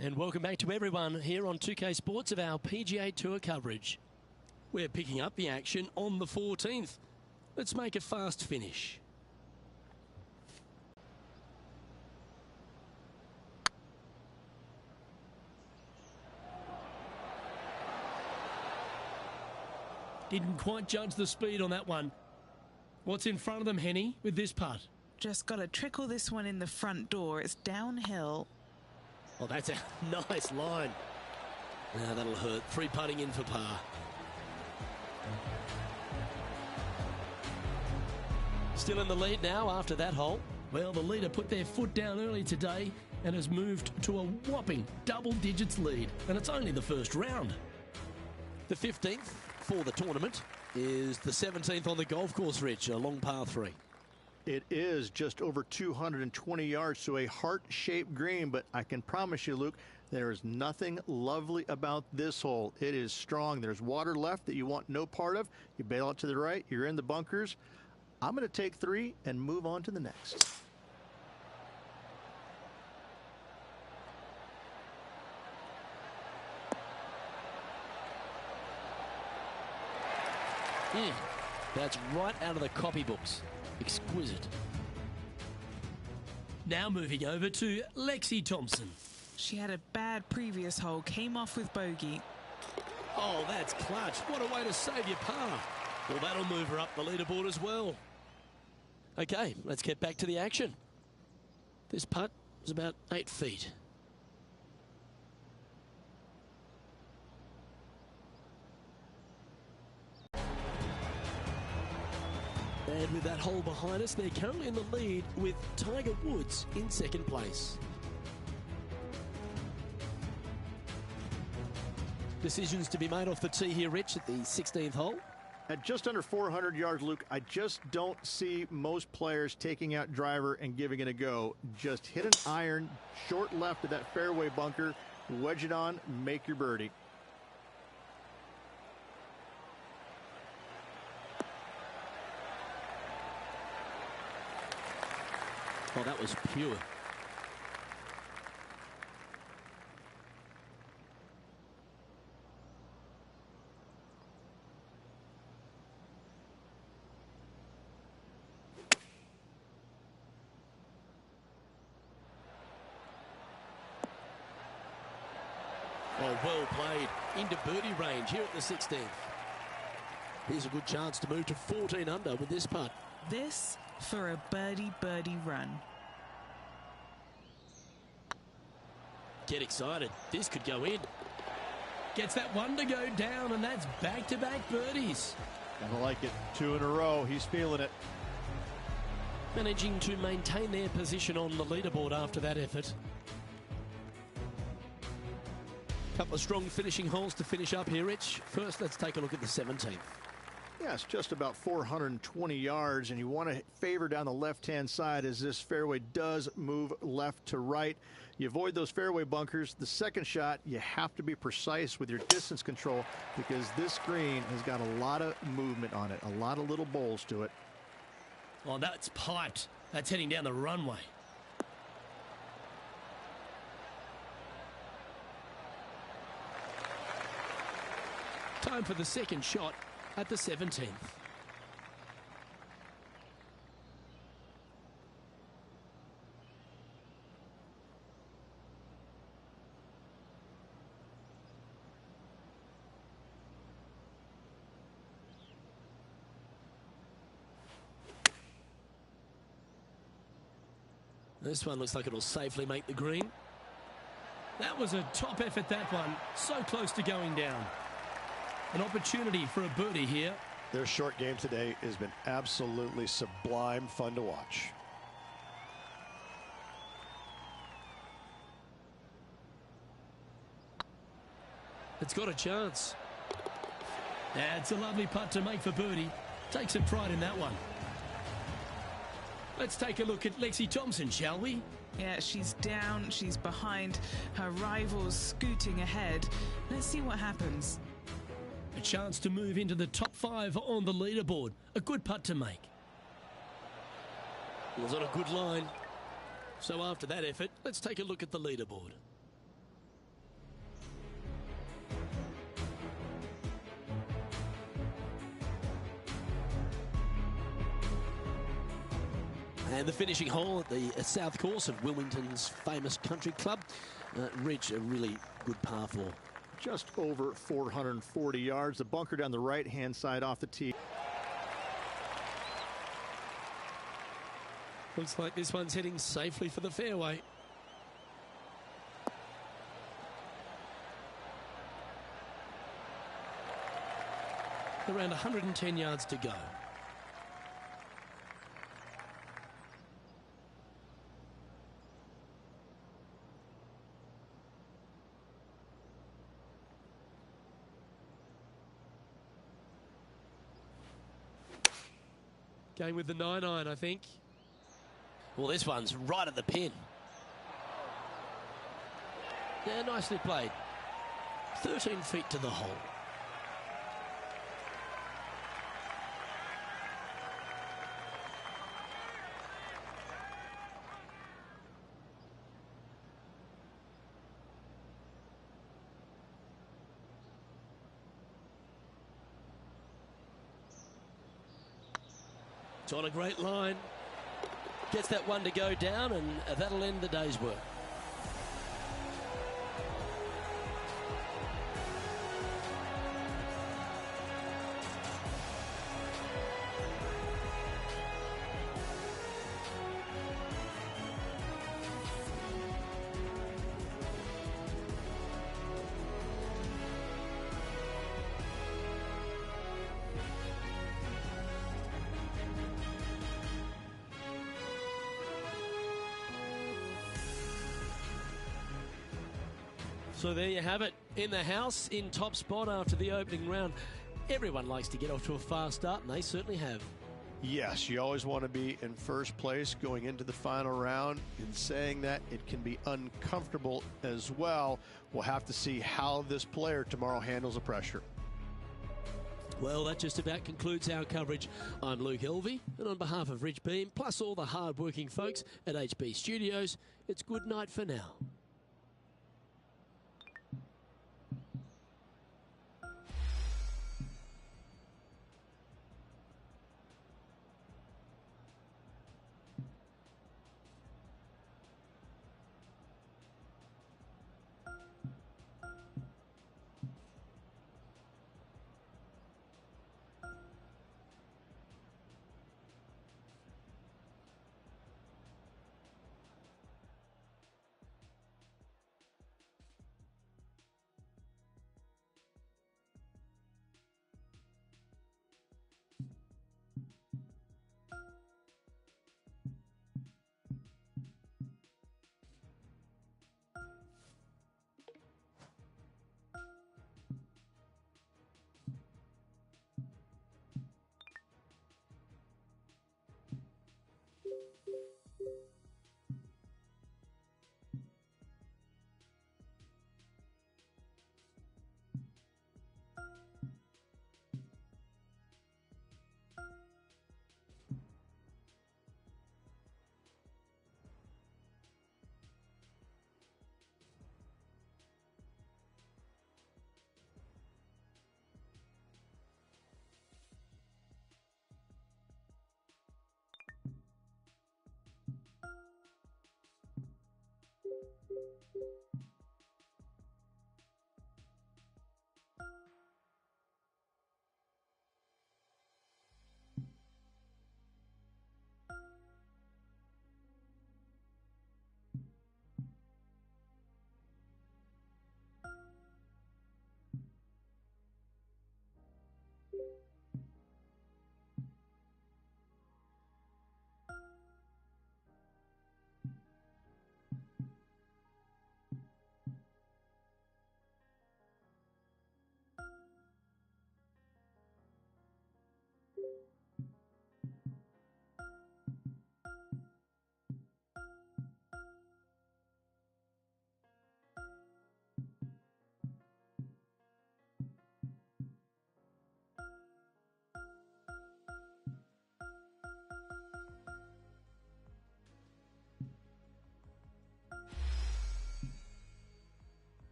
And welcome back to everyone here on 2K Sports of our PGA Tour coverage. We're picking up the action on the 14th. Let's make a fast finish. Didn't quite judge the speed on that one. What's in front of them, Henny, with this putt? Just got to trickle this one in the front door. It's downhill. Oh, that's a nice line. Now that'll hurt. 3 putting in for par. Still in the lead now after that hole. Well, the leader put their foot down early today and has moved to a whopping double digits lead. And it's only the first round. The 15th for the tournament is the 17th on the golf course, Rich, a long par 3. It is just over 220 yards to a heart-shaped green, but I can promise you, Luke, there is nothing lovely about this hole. It is strong. There's water left that you want no part of. You bail out to the right. You're in the bunkers. I'm going to take 3 and move on to the next. That's right out of the copybooks. Exquisite. Now moving over to Lexi Thompson. She had a bad previous hole, came off with bogey. Oh, that's clutch. What a way to save your par. Well, that'll move her up the leaderboard as well. Okay, let's get back to the action. This putt was about 8 feet. And with that hole behind us, they're currently in the lead with Tiger Woods in second place. Decisions to be made off the tee here, Rich, at the 16th hole. At just under 400 yards, Luke, I just don't see most players taking out driver and giving it a go. Just hit an iron, short left of that fairway bunker, wedge it on, make your birdie. Oh, that was pure. Oh, well played. Into birdie range here at the 16th. Here's a good chance to move to 14 under with this putt. This for a birdie run. Get excited. This could go in. Gets that one to go down, and that's back-to-back birdies. I like it. 2 in a row. He's feeling it. Managing to maintain their position on the leaderboard after that effort. Couple of strong finishing holes to finish up here, Rich. First, let's take a look at the 17th. Yeah, it's just about 420 yards, and you want to favor down the left-hand side as this fairway does move left to right. You avoid those fairway bunkers. The second shot, you have to be precise with your distance control because this green has got a lot of movement on it, a lot of little bowls to it. Oh, that's piped. That's heading down the runway. Time for the second shot at the 17th. This one looks like it'll safely make the green. That was a top effort, that one. So close to going down. An opportunity for a birdie here. Their short game today has been absolutely sublime fun to watch. It's got a chance. That's a lovely putt to make for birdie. Take some pride in that one. Let's take a look at Lexi Thompson, shall we? Yeah, she's down, she's behind, her rival's scooting ahead. Let's see what happens. A chance to move into the top 5 on the leaderboard. A good putt to make. Was on a good line. So after that effort, let's take a look at the leaderboard. And the finishing hole at the south course of Wilmington's famous country club reached a really good par 4. Just over 440 yards. The bunker down the right-hand side off the tee. Looks like this one's heading safely for the fairway. Around 110 yards to go. Going with the 9-iron, I think. Well, this one's right at the pin. Yeah, nicely played. 13 feet to the hole. It's on a great line. Gets that one to go down, and that'll end the day's work. So there you have it, in the house, in top spot after the opening round. Everyone likes to get off to a fast start, and they certainly have. Yes, you always want to be in first place going into the final round. In saying that, it can be uncomfortable as well. We'll have to see how this player tomorrow handles the pressure. Well, that just about concludes our coverage. I'm Luke Elvey, and on behalf of Rich Beam, plus all the hard-working folks at HB Studios, it's good night for now.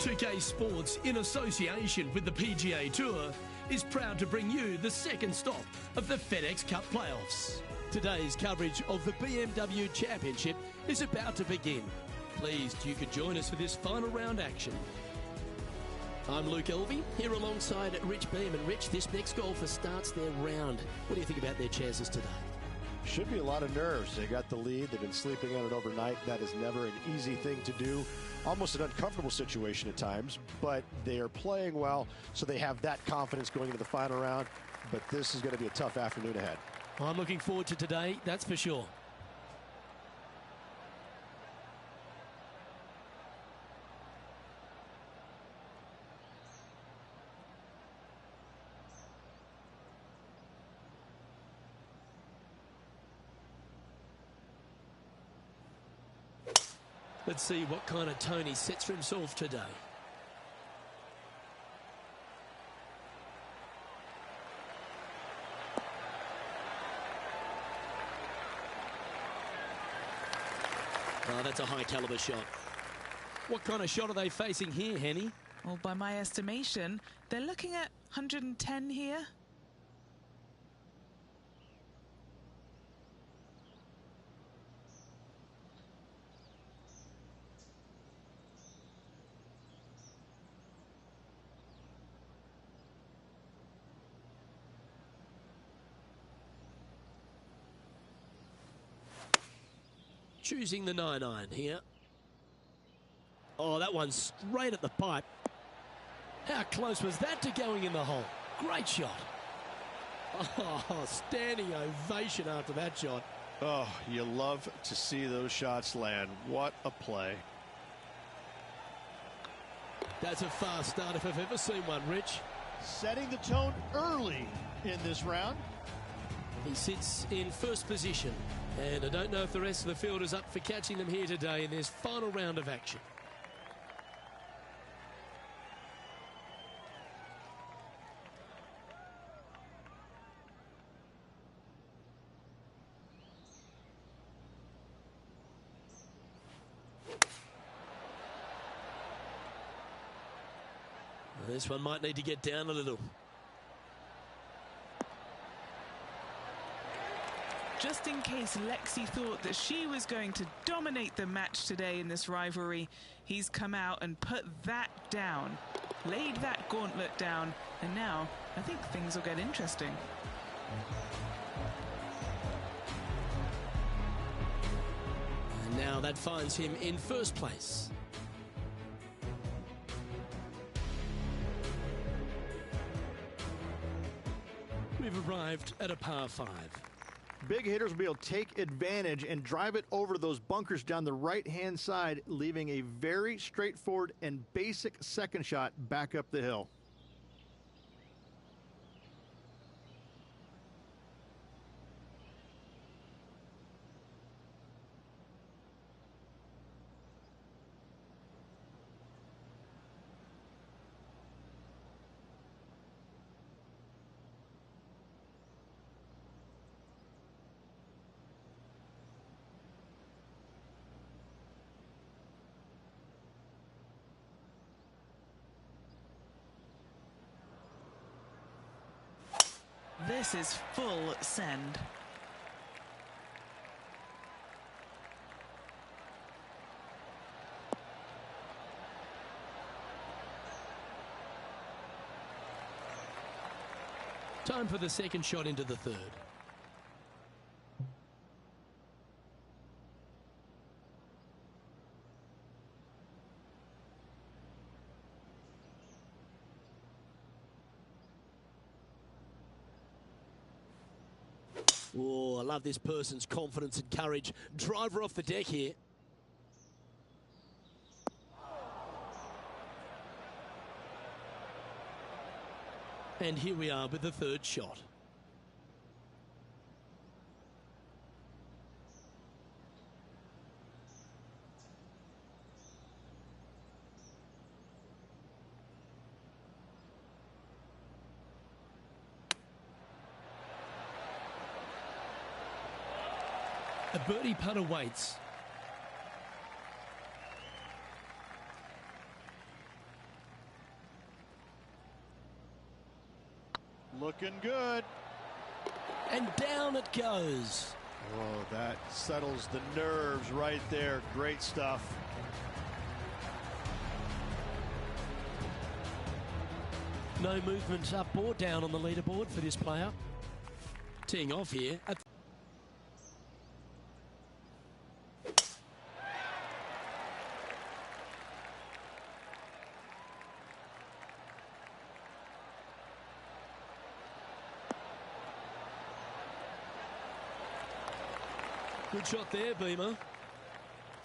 2K Sports, in association with the PGA Tour, is proud to bring you the second stop of the FedEx Cup playoffs. Today's coverage of the BMW Championship is about to begin. Pleased you could join us for this final round action. I'm Luke Elvey, here alongside Rich Beam. And Rich, this next golfer starts their round. What do you think about their chances today? Should be a lot of nerves. They got the lead. They've been sleeping on it overnight. That is never an easy thing to do. Almost an uncomfortable situation at times, but they are playing well, so they have that confidence going into the final round. But this is going to be a tough afternoon ahead. I'm looking forward to today, that's for sure. Let's see what kind of tone he sets for himself today. Oh, that's a high caliber shot. What kind of shot are they facing here, Henny? Well, by my estimation, they're looking at 110 here. Choosing the 9-iron here. Oh, that one's straight at the pipe. How close was that to going in the hole? Great shot. Oh, standing ovation after that shot. Oh, you love to see those shots land. What a play. That's a fast start if I've ever seen one, Rich. Setting the tone early in this round. He sits in first position, and I don't know if the rest of the field is up for catching them here today in this final round of action. Well, this one might need to get down a little. Just in case Lexi thought that she was going to dominate the match today in this rivalry, he's come out and put that down, laid that gauntlet down, and now I think things will get interesting. And now that finds him in first place. We've arrived at a par 5. Big hitters will be able to take advantage and drive it over those bunkers down the right-hand side, leaving a very straightforward and basic second shot back up the hill. This is full send. Time for the second shot into the third. Oh, I love this person's confidence and courage. Driver off the deck here. And here we are with the third shot. A birdie putt awaits. Looking good. And down it goes. Oh, that settles the nerves right there. Great stuff. No movement up or down on the leaderboard for this player. Teeing off here. Good shot there, Beamer.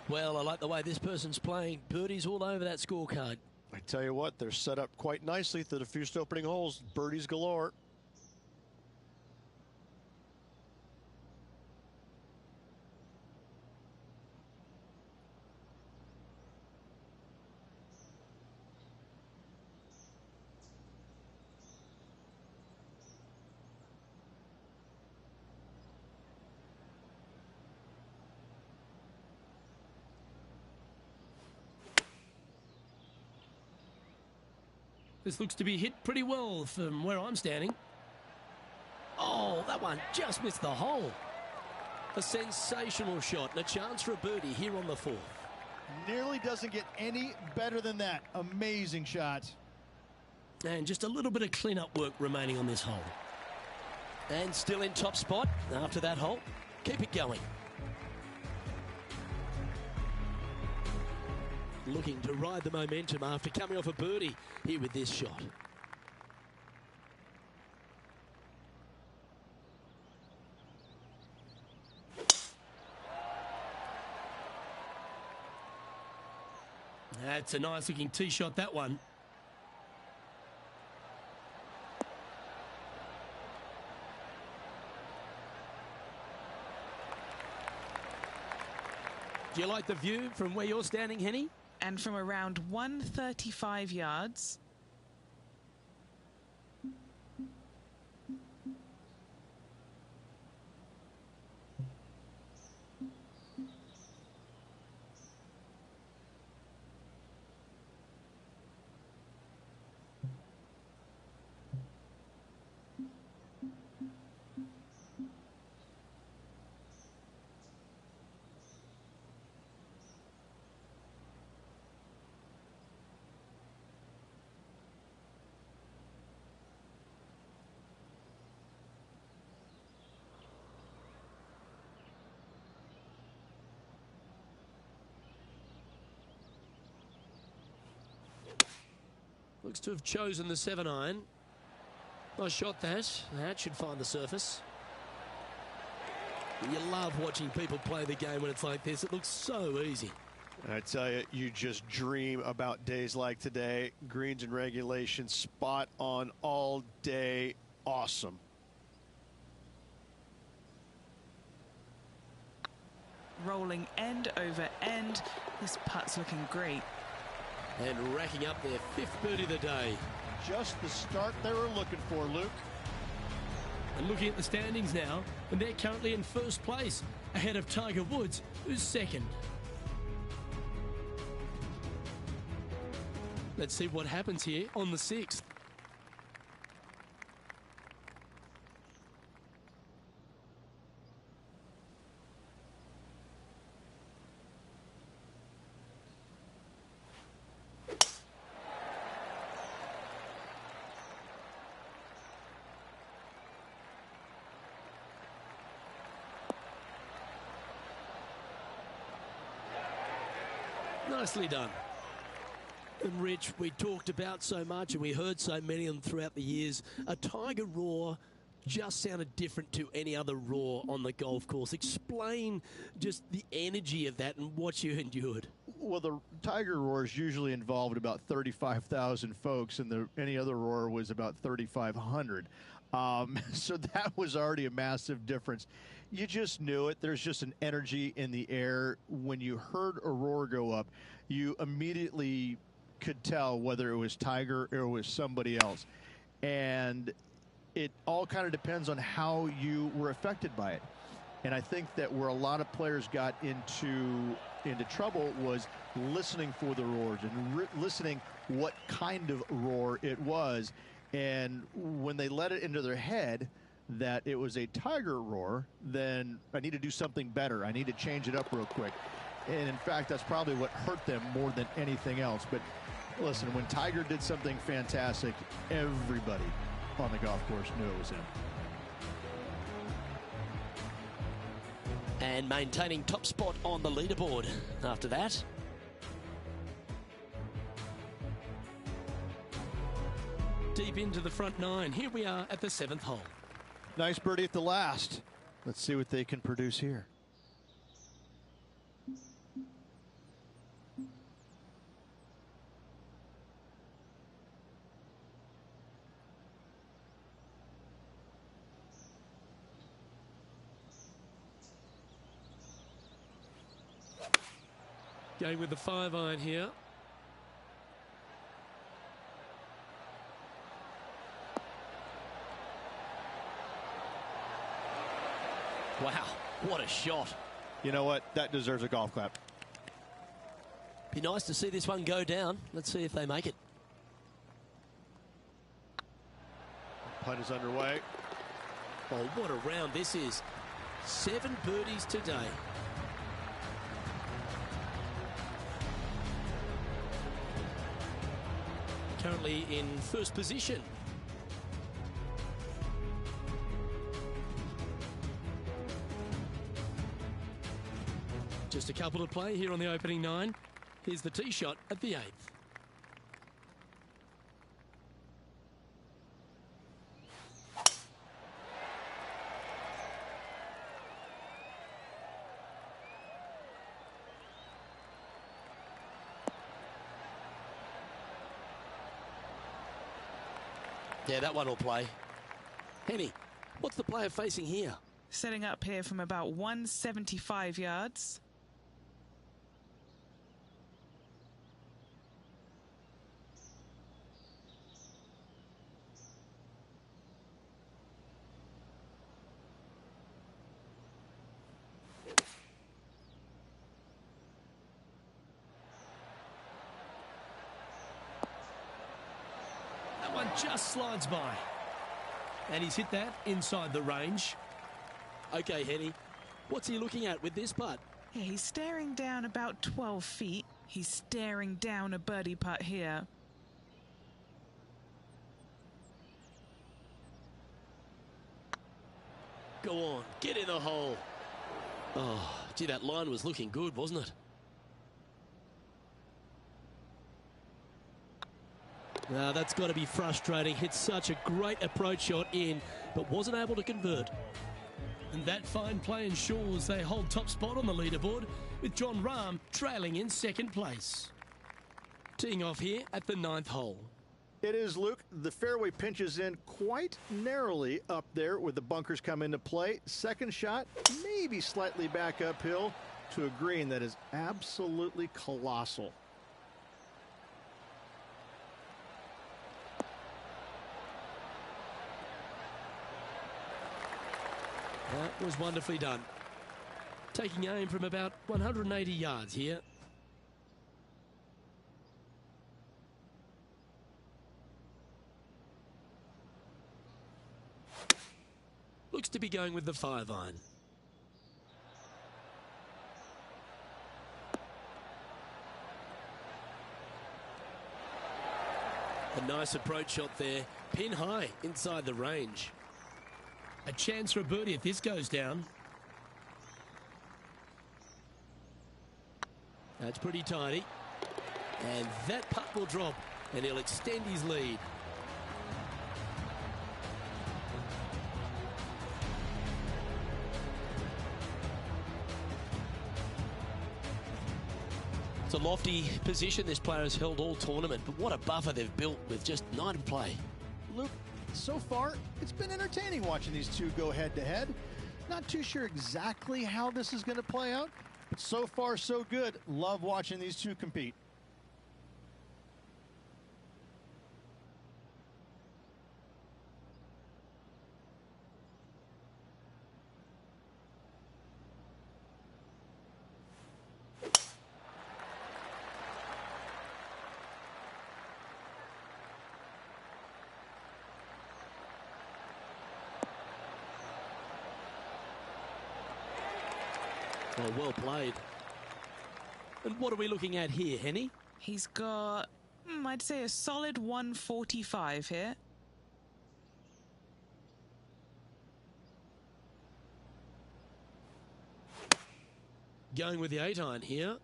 Well, I like the way this person's playing. Birdies all over that scorecard. I tell you what, they're set up quite nicely through the first opening holes. Birdies galore. This looks to be hit pretty well from where I'm standing. Oh, that one just missed the hole. A sensational shot and a chance for a birdie here on the fourth. Nearly doesn't get any better than that. Amazing shot. And just a little bit of clean-up work remaining on this hole. And still in top spot after that hole. Keep it going. Looking to ride the momentum after coming off a birdie here with this shot. That's a nice looking tee shot, that one. Do you like the view from where you're standing, Henny? And from around 135 yards. Looks to have chosen the 7-iron. Nice shot that. That should find the surface. You love watching people play the game when it's like this. It looks so easy. I tell you, you just dream about days like today. Greens and regulation, spot on all day. Awesome. Rolling end over end. This putt's looking great. And racking up their fifth birdie of the day. Just the start they were looking for, Luke. And looking at the standings now, and they're currently in first place, ahead of Tiger Woods, who's second. Let's see what happens here on the sixth. Nicely done. And Rich, we talked about so much and we heard so many of them throughout the years. A Tiger roar just sounded different to any other roar on the golf course. Explain just the energy of that and what you endured. Well, the Tiger roars usually involved about 35,000 folks, and any other roar was about 3,500. So that was already a massive difference. You just knew it. There's just an energy in the air. When you heard a roar go up, you immediately could tell whether it was Tiger or it was somebody else. And it all kind of depends on how you were affected by it. And I think that where a lot of players got into trouble was listening for the roars and listening what kind of roar it was. And when they let it into their head that it was a tiger roar, then I need to do something better. I need to change it up real quick. And in fact, that's probably what hurt them more than anything else. But listen, when Tiger did something fantastic, everybody on the golf course knew it was him. And maintaining top spot on the leaderboard after that. Deep into the front nine. Here we are at the 7th hole. Nice birdie at the last. Let's see what they can produce here. Going with the 5-iron here. Wow, what a shot. You know what? That deserves a golf clap. Be nice to see this one go down. Let's see if they make it. Putt is underway. Oh, what a round this is. 7 birdies today. Currently in first position. Just a couple to play here on the opening 9. Here's the tee shot at the 8th. Yeah, that one will play. Henny, what's the player facing here? Setting up here from about 175 yards. One just slides by. And he's hit that inside the range. Okay, Henny, what's he looking at with this putt? Yeah, he's staring down about 12 feet. He's staring down a birdie putt here. Go on, get in the hole. Oh, gee, that line was looking good, wasn't it? Now that's got to be frustrating. Hit such a great approach shot in, but wasn't able to convert. And that fine play ensures they hold top spot on the leaderboard, with John Rahm trailing in 2nd place. Teeing off here at the 9th hole. It is, Luke. The fairway pinches in quite narrowly up there where the bunkers come into play. Second shot, maybe slightly back uphill to a green that is absolutely colossal. That was wonderfully done. Taking aim from about 180 yards here. Looks to be going with the 5-iron. A nice approach shot there. Pin high inside the range. A chance for a birdie if this goes down. That's pretty tidy. And that putt will drop, and he'll extend his lead. It's a lofty position this player has held all tournament, but what a buffer they've built with just 9 to play. Luke, so far, it's been entertaining watching these two go head-to-head. Not too sure exactly how this is going to play out, but so far, so good. Love watching these two compete. Oh, well played. And what are we looking at here, Henny? He's got, I'd say, a solid 145 here. Going with the 8-iron here.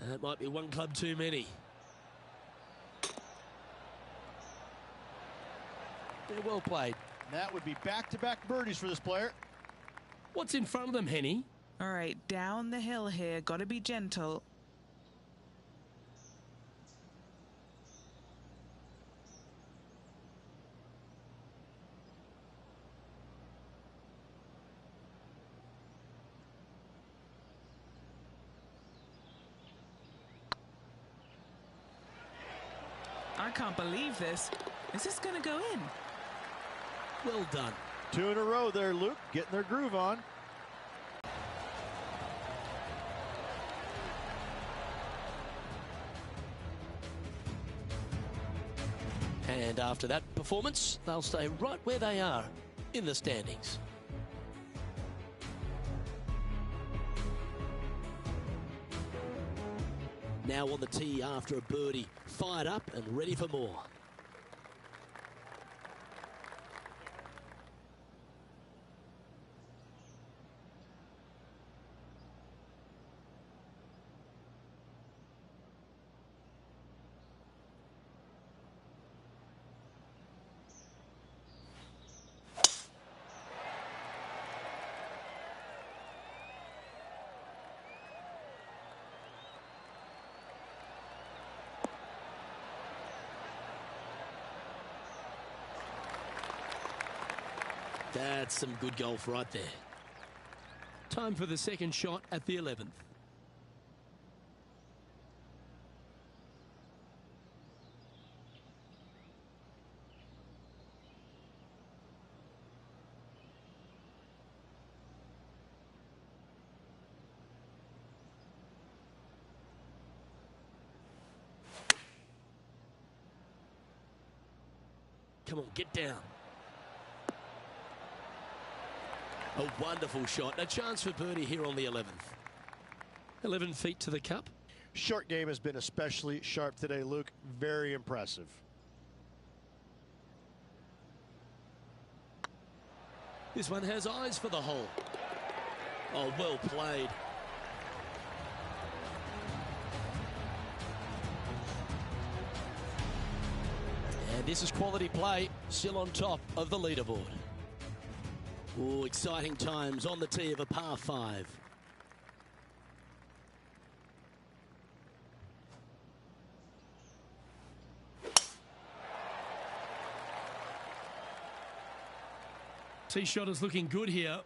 That might be one club too many. They're well played. That would be back-to-back birdies for this player. What's in front of them, Henny? All right, down the hill here. Got to be gentle. I can't believe this. Is this going to go in? Well done. 2 in a row there, Luke, getting their groove on. And after that performance, they'll stay right where they are in the standings. Now on the tee after a birdie, fired up and ready for more. That's some good golf right there. Time for the second shot at the 11th. Come on, get down. A wonderful shot. A chance for birdie here on the 11th. 11 feet to the cup. Short game has been especially sharp today, Luke. Very impressive. This one has eyes for the hole. Oh, well played. And this is quality play, still on top of the leaderboard. Oh, exciting times on the tee of a par 5. Tee shot is looking good here.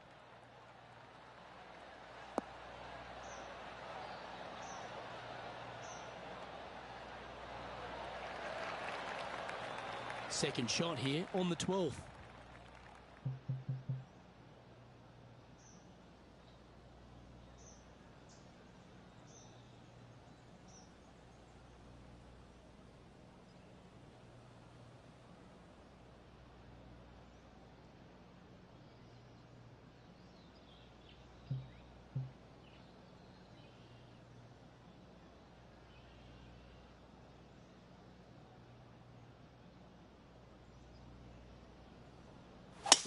Second shot here on the 12th.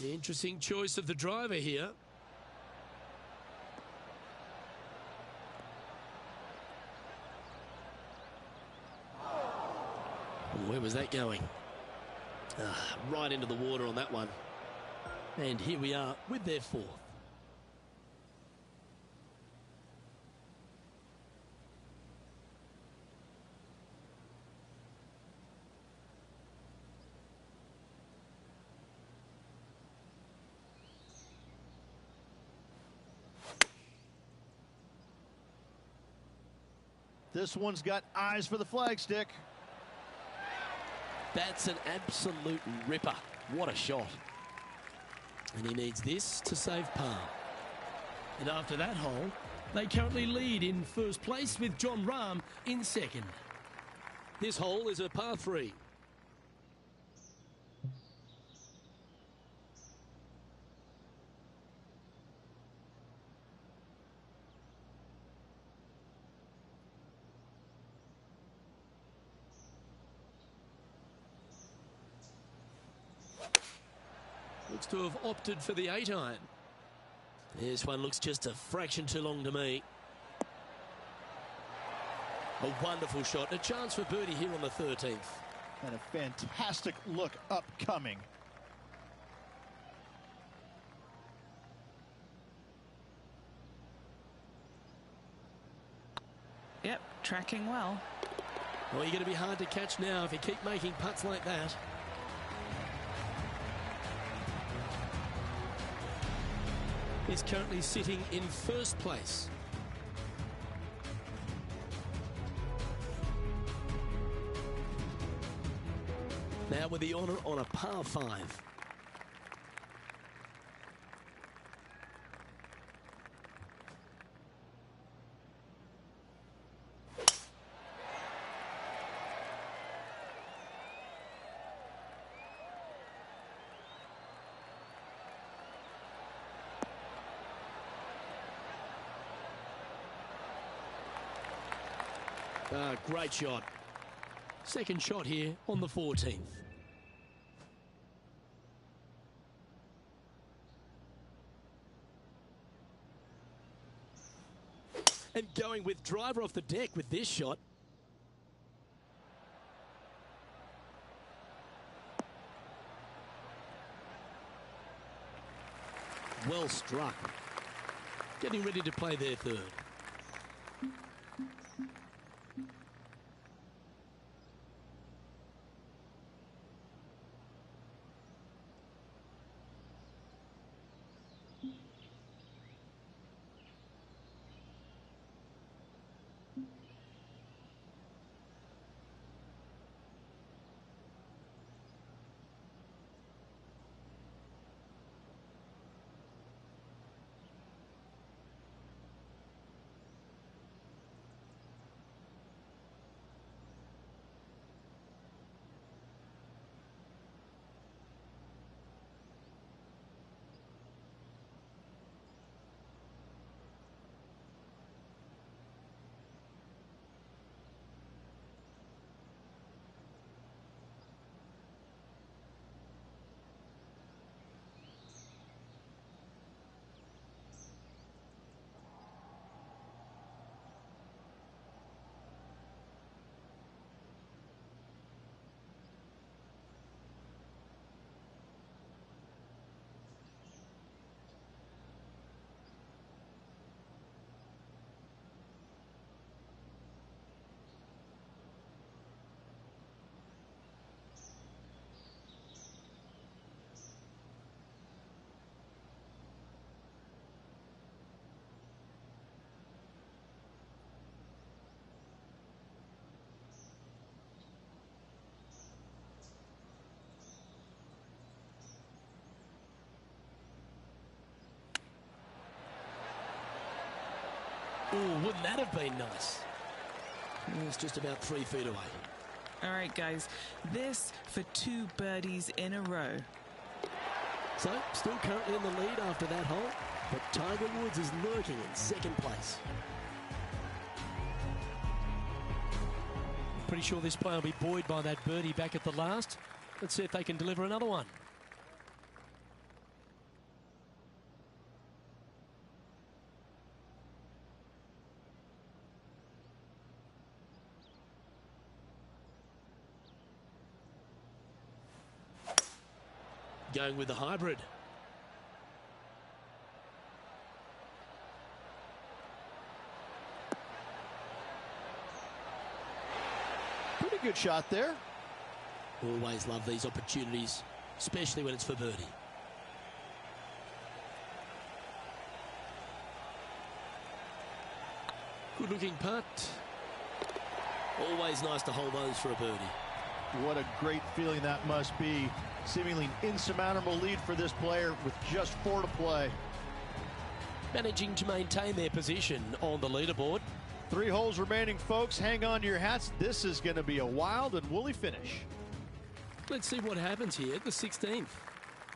The interesting choice of the driver here. Where was that going? Right into the water on that one. And here we are with their 4th. This one's got eyes for the flagstick. That's an absolute ripper. What a shot. And he needs this to save par. And after that hole, they currently lead in first place with John Rahm in second. This hole is a par 3. looks to have opted for the 8-iron. This one looks just a fraction too long to me. A wonderful shot. A chance for birdie here on the 13th. And a fantastic look upcoming. Yep, tracking well. Well, you're going to be hard to catch now if you keep making putts like that. He's currently sitting in first place. Now with the honour on a par 5. Great shot. Second shot here on the 14th. And going with driver off the deck with this shot. Well struck. Getting ready to play their third. Oh, wouldn't that have been nice? It's just about 3 feet away. All right, guys, this for 2 birdies in a row. So, still currently in the lead after that hole, but Tiger Woods is lurking in second place. Pretty sure this player will be buoyed by that birdie back at the last. Let's see if they can deliver another one. Going with the hybrid. Pretty good shot there. Always love these opportunities, especially when it's for birdie. Good looking putt. Always nice to hold those for a birdie. What a great feeling that must be. Seemingly an insurmountable lead for this player with just 4 to play. Managing to maintain their position on the leaderboard. 3 holes remaining, folks. Hang on to your hats. This is going to be a wild and woolly finish. Let's see what happens here at the 16th.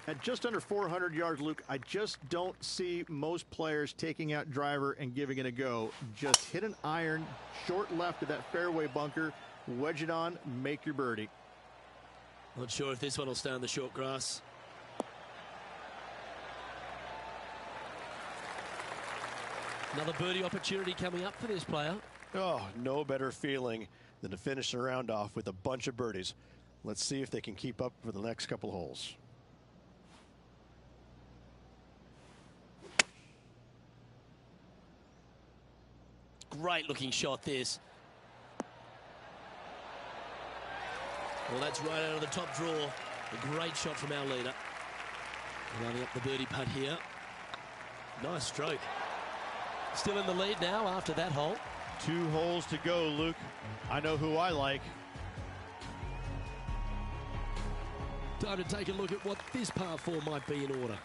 At just under 400 yards, Luke, I just don't see most players taking out driver and giving it a go. Just hit an iron, short left of that fairway bunker, wedge it on, make your birdie. Not sure if this one will stay on the short grass. Another birdie opportunity coming up for this player. Oh, no better feeling than to finish the round off with a bunch of birdies. Let's see if they can keep up for the next couple of holes. Great looking shot this. Well, that's right out of the top draw. A great shot from our leader. Lining up the birdie putt here. Nice stroke. Still in the lead now after that hole. 2 holes to go, Luke. I know who I like. Time to take a look at what this par 4 might be in order.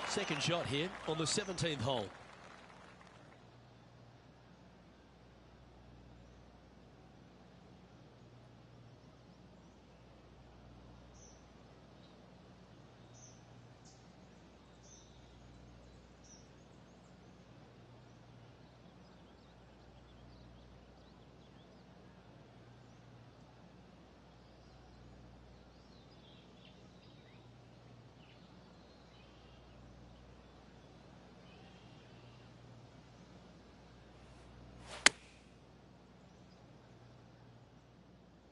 Second shot here on the 17th hole.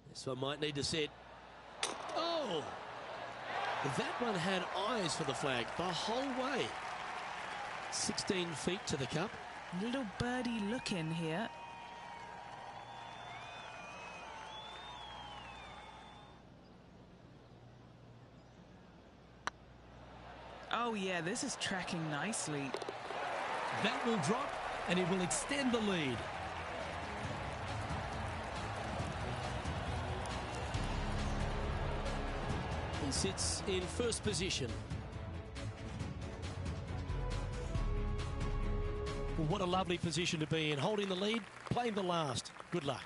This one might need to set. Oh! That one had eyes for the flag the whole way. 16 feet to the cup. Little birdie look in here. Oh yeah, this is tracking nicely. That will drop and it will extend the lead. He sits in first position. Well, what a lovely position to be in. Holding the lead, playing the last. Good luck.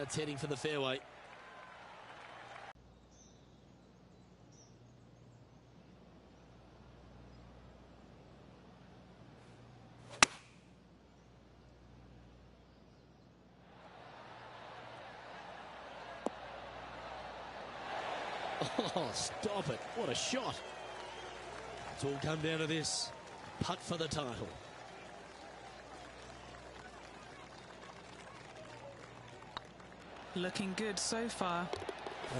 It's heading for the fairway. Oh, stop it. What a shot. It's all come down to this. Putt for the title. Looking good so far.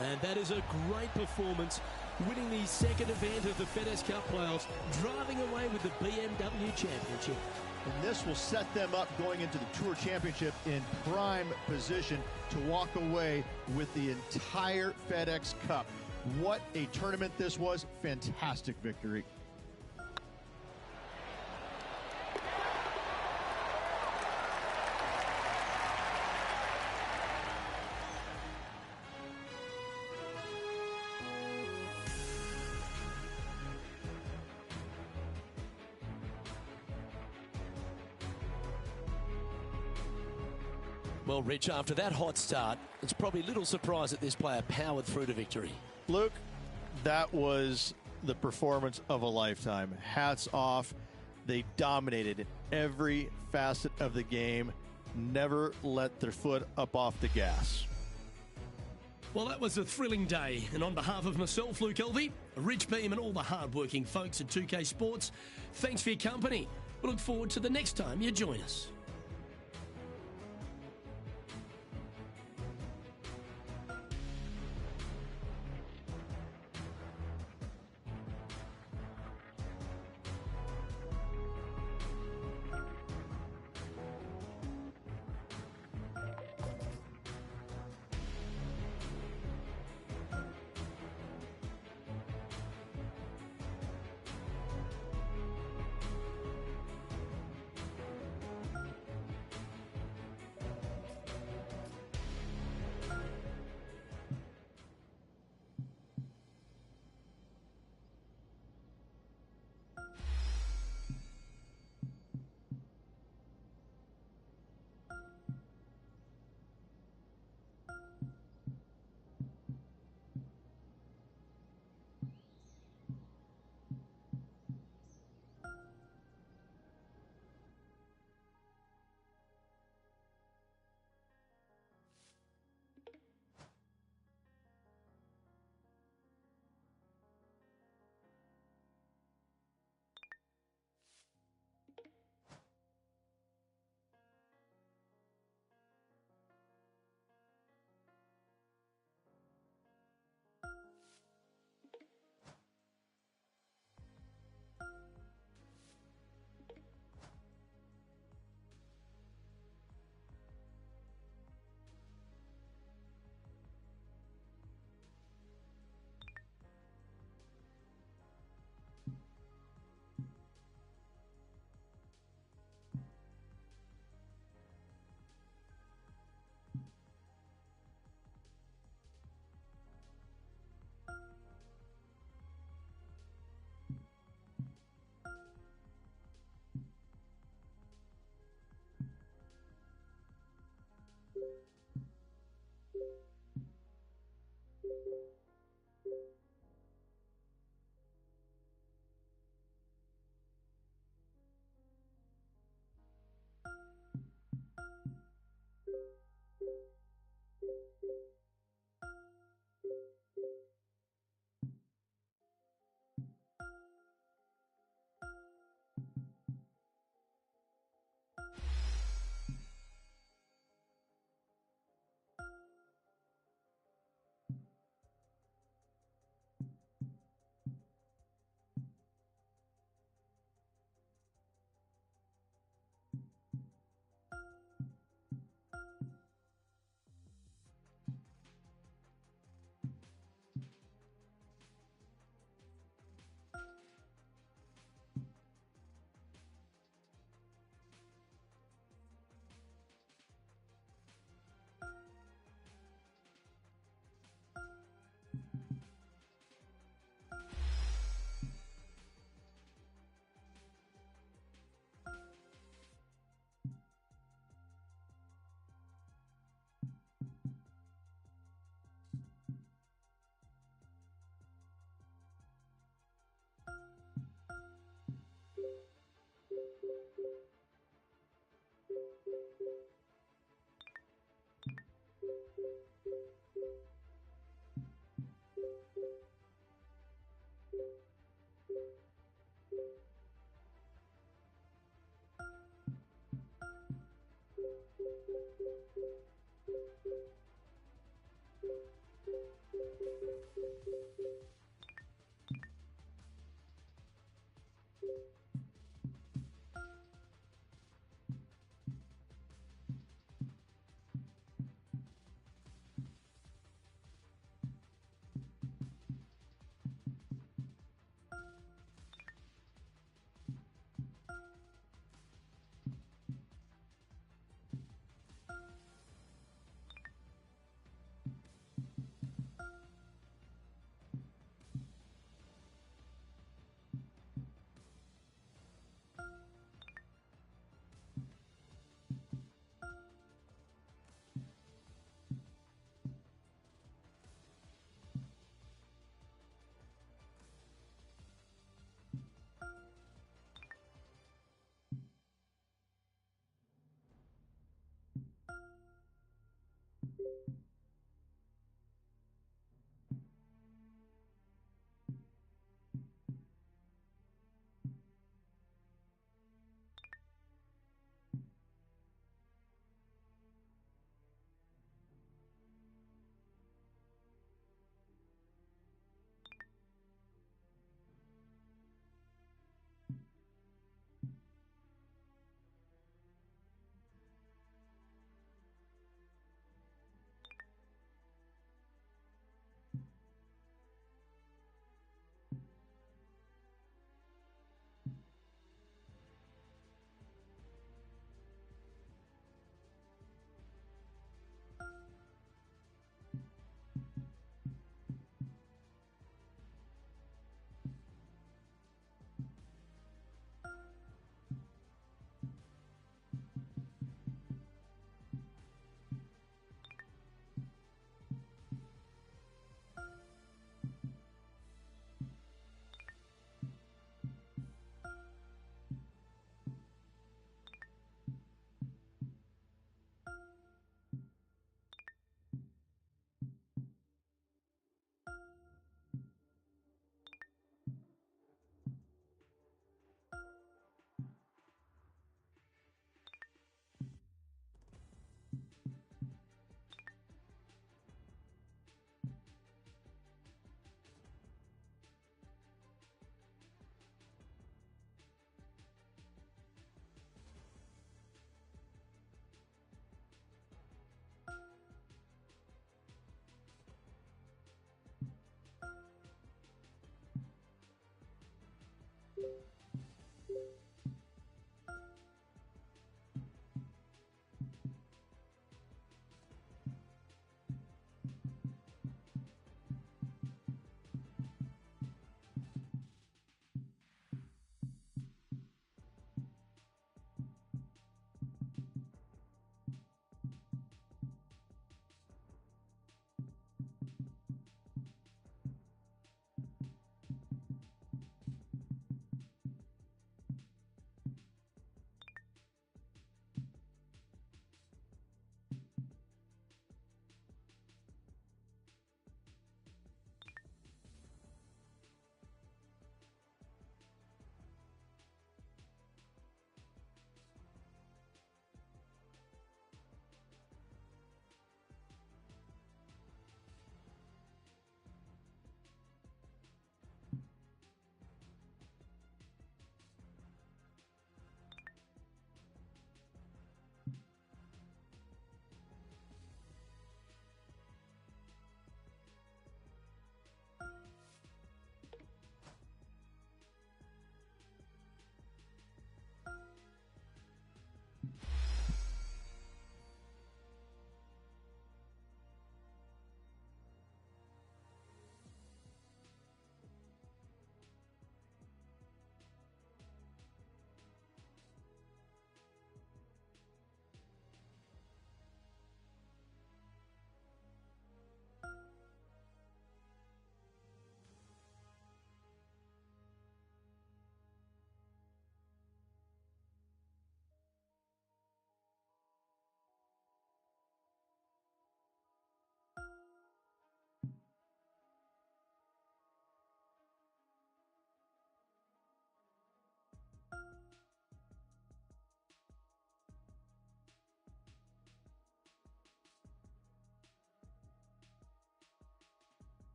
And that is a great performance, winning the second event of the FedEx Cup playoffs, driving away with the BMW Championship. And this will set them up going into the Tour Championship in prime position to walk away with the entire FedEx Cup. What a tournament this was. Fantastic victory. Well, Rich, after that hot start, it's probably little surprise that this player powered through to victory. Luke, that was the performance of a lifetime. Hats off. They dominated in every facet of the game. Never let their foot up off the gas. Well, that was a thrilling day. And on behalf of myself, Luke Elvey, Rich Beam, and all the hard-working folks at 2K Sports, thanks for your company. We look forward to the next time you join us.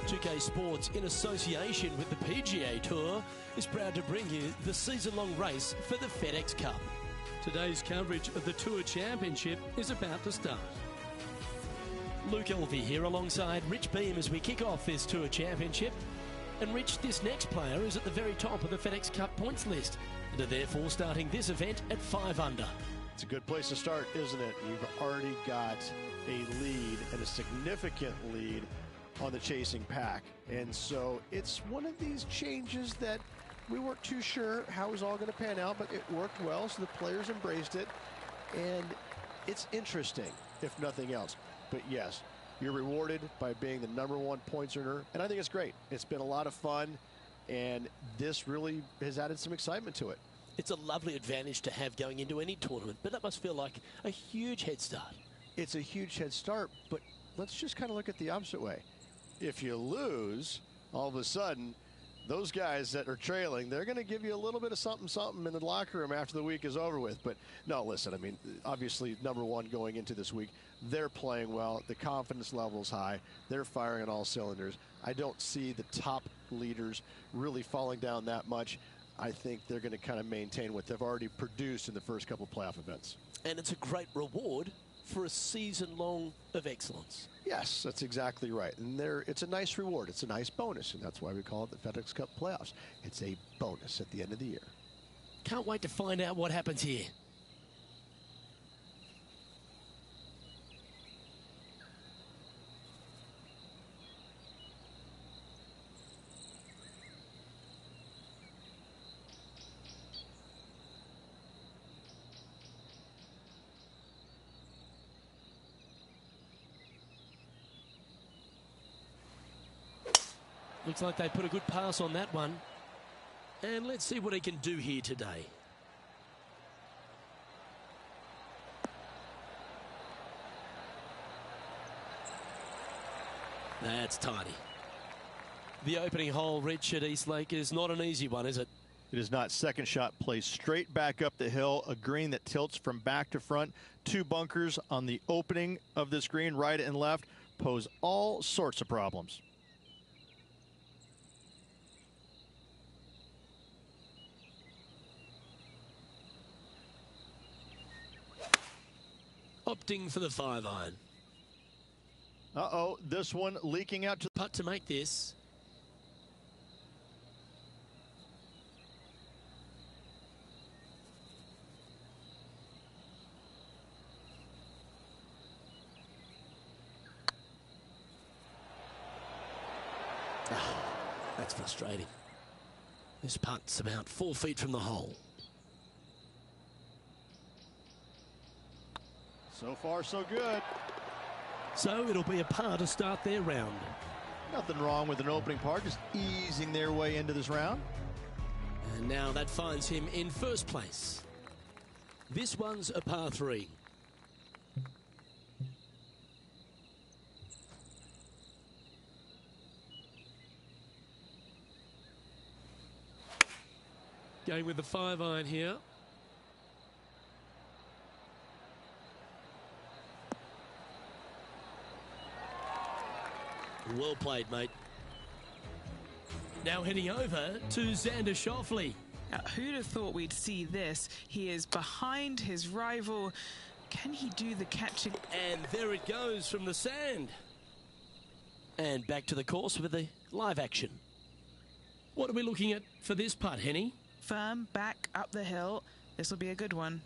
2K Sports, in association with the PGA Tour, is proud to bring you the season-long race for the FedEx Cup. Today's coverage of the Tour Championship is about to start. Luke Elvey here alongside Rich Beam as we kick off this Tour Championship. And Rich, this next player is at the very top of the FedEx Cup points list and are therefore starting this event at 5 under. It's a good place to start, isn't it? You've already got a lead, and a significant lead on the chasing pack. And so it's one of these changes that we weren't too sure how it was all going to pan out, but it worked well, so the players embraced it. And it's interesting, if nothing else. But yes, you're rewarded by being the #1 points earner, and I think it's great. It's been a lot of fun, and this really has added some excitement to it. It's a lovely advantage to have going into any tournament, but that must feel like a huge head start. It's a huge head start, but let's just kind of look at the opposite way. If you lose, all of a sudden, those guys that are trailing, they're going to give you a little bit of something in the locker room after the week is over with. But no, listen, I mean, obviously, number one going into this week, they're playing well. The confidence level is high. They're firing on all cylinders. I don't see the top leaders really falling down that much. I think they're going to kind of maintain what they've already produced in the first couple of playoff events. And it's a great reward for a season long of excellence. Yes, that's exactly right. And it's a nice reward. It's a nice bonus, and that's why we call it the FedEx Cup playoffs. It's a bonus at the end of the year. Can't wait to find out what happens here. Looks like they put a good pass on that one. And let's see what he can do here today. That's tidy. The opening hole, Rich, at Eastlake is not an easy one, is it? It is not. Second shot plays straight back up the hill, a green that tilts from back to front. Two bunkers on the opening of this green, right and left, pose all sorts of problems. Opting for the 5-iron. Uh-oh, this one leaking out to Putt to make this. That's frustrating. This putt's about 4 feet from the hole. So far, so good. So it'll be a par to start their round. Nothing wrong with an opening par, just easing their way into this round. And now that finds him in first place. This one's a par 3. Going with the 5-iron here. Well played, mate. Now heading over to Xander Schauffele. Now, who'd have thought we'd see this? He is behind his rival. Can he do the catching? And there it goes from the sand. And back to the course with the live action. What are we looking at for this putt, Henny? Firm back up the hill. This will be a good one.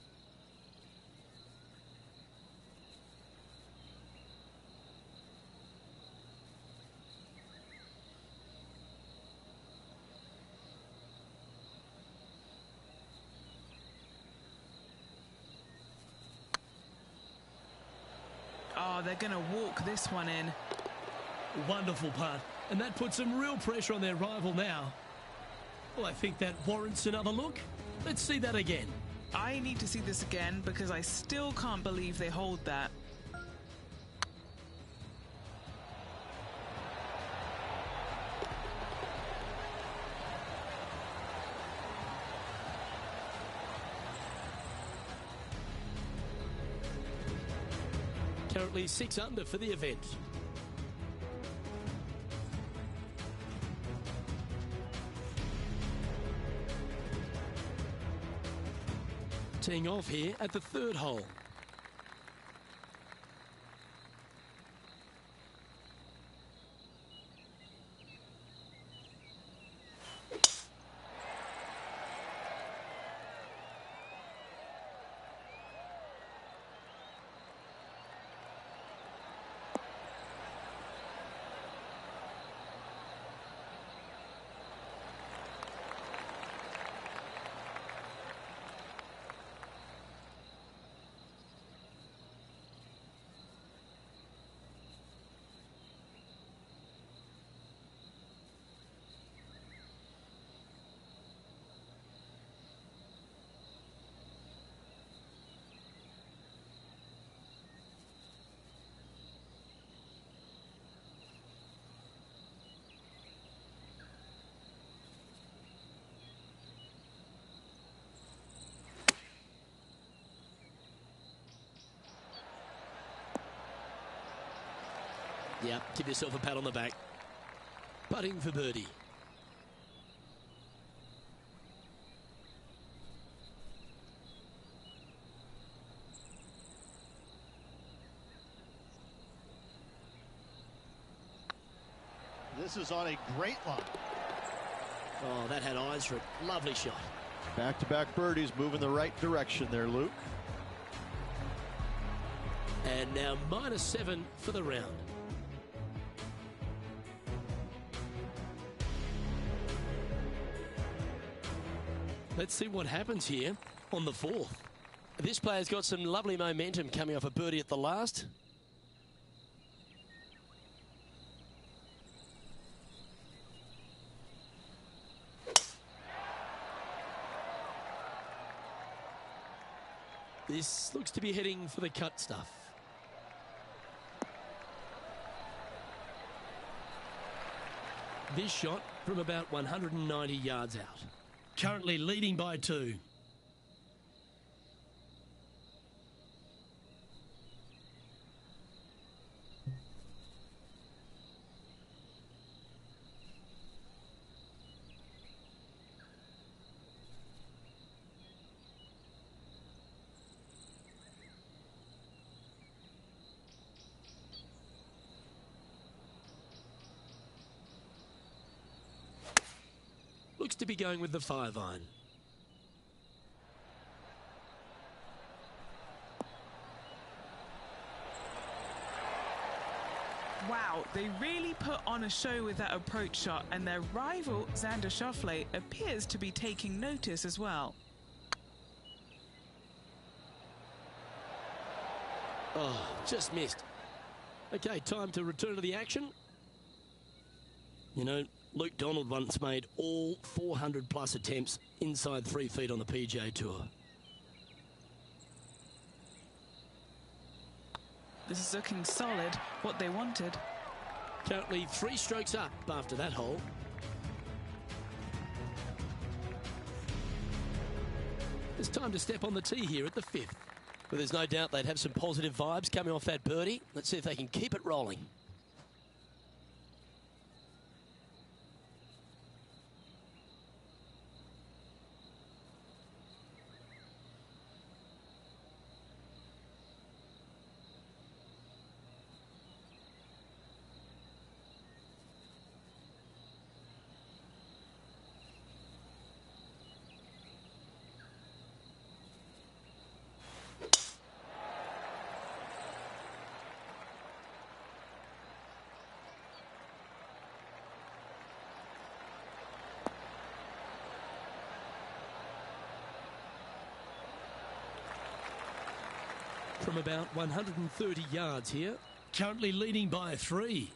Oh, they're going to walk this one in. Wonderful putt. And that puts some real pressure on their rival now. Well, I think that warrants another look. Let's see that again. I need to see this again because I still can't believe they hold that. Currently 6 under for the event. Teeing off here at the 3rd hole. Yeah, give yourself a pat on the back. Putting for birdie. This is on a great line. Oh, that had eyes for it. Lovely shot. Back-to-back birdies, moving the right direction there, Luke. And now -7 for the round. Let's see what happens here on the 4th. This player's got some lovely momentum coming off a birdie at the last. This looks to be heading for the cut stuff. This shot from about 190 yards out. Currently leading by 2. Looks to be going with the 5-iron. Wow, they really put on a show with that approach shot, and their rival, Xander Schauffele, appears to be taking notice as well. Oh, just missed. Okay, time to return to the action. You know, Luke Donald once made all 400-plus attempts inside 3 feet on the PGA Tour. This is looking solid, what they wanted. Currently 3 strokes up after that hole. It's time to step on the tee here at the 5th. But there's no doubt they'd have some positive vibes coming off that birdie. Let's see if they can keep it rolling. From about 130 yards here, currently leading by 3.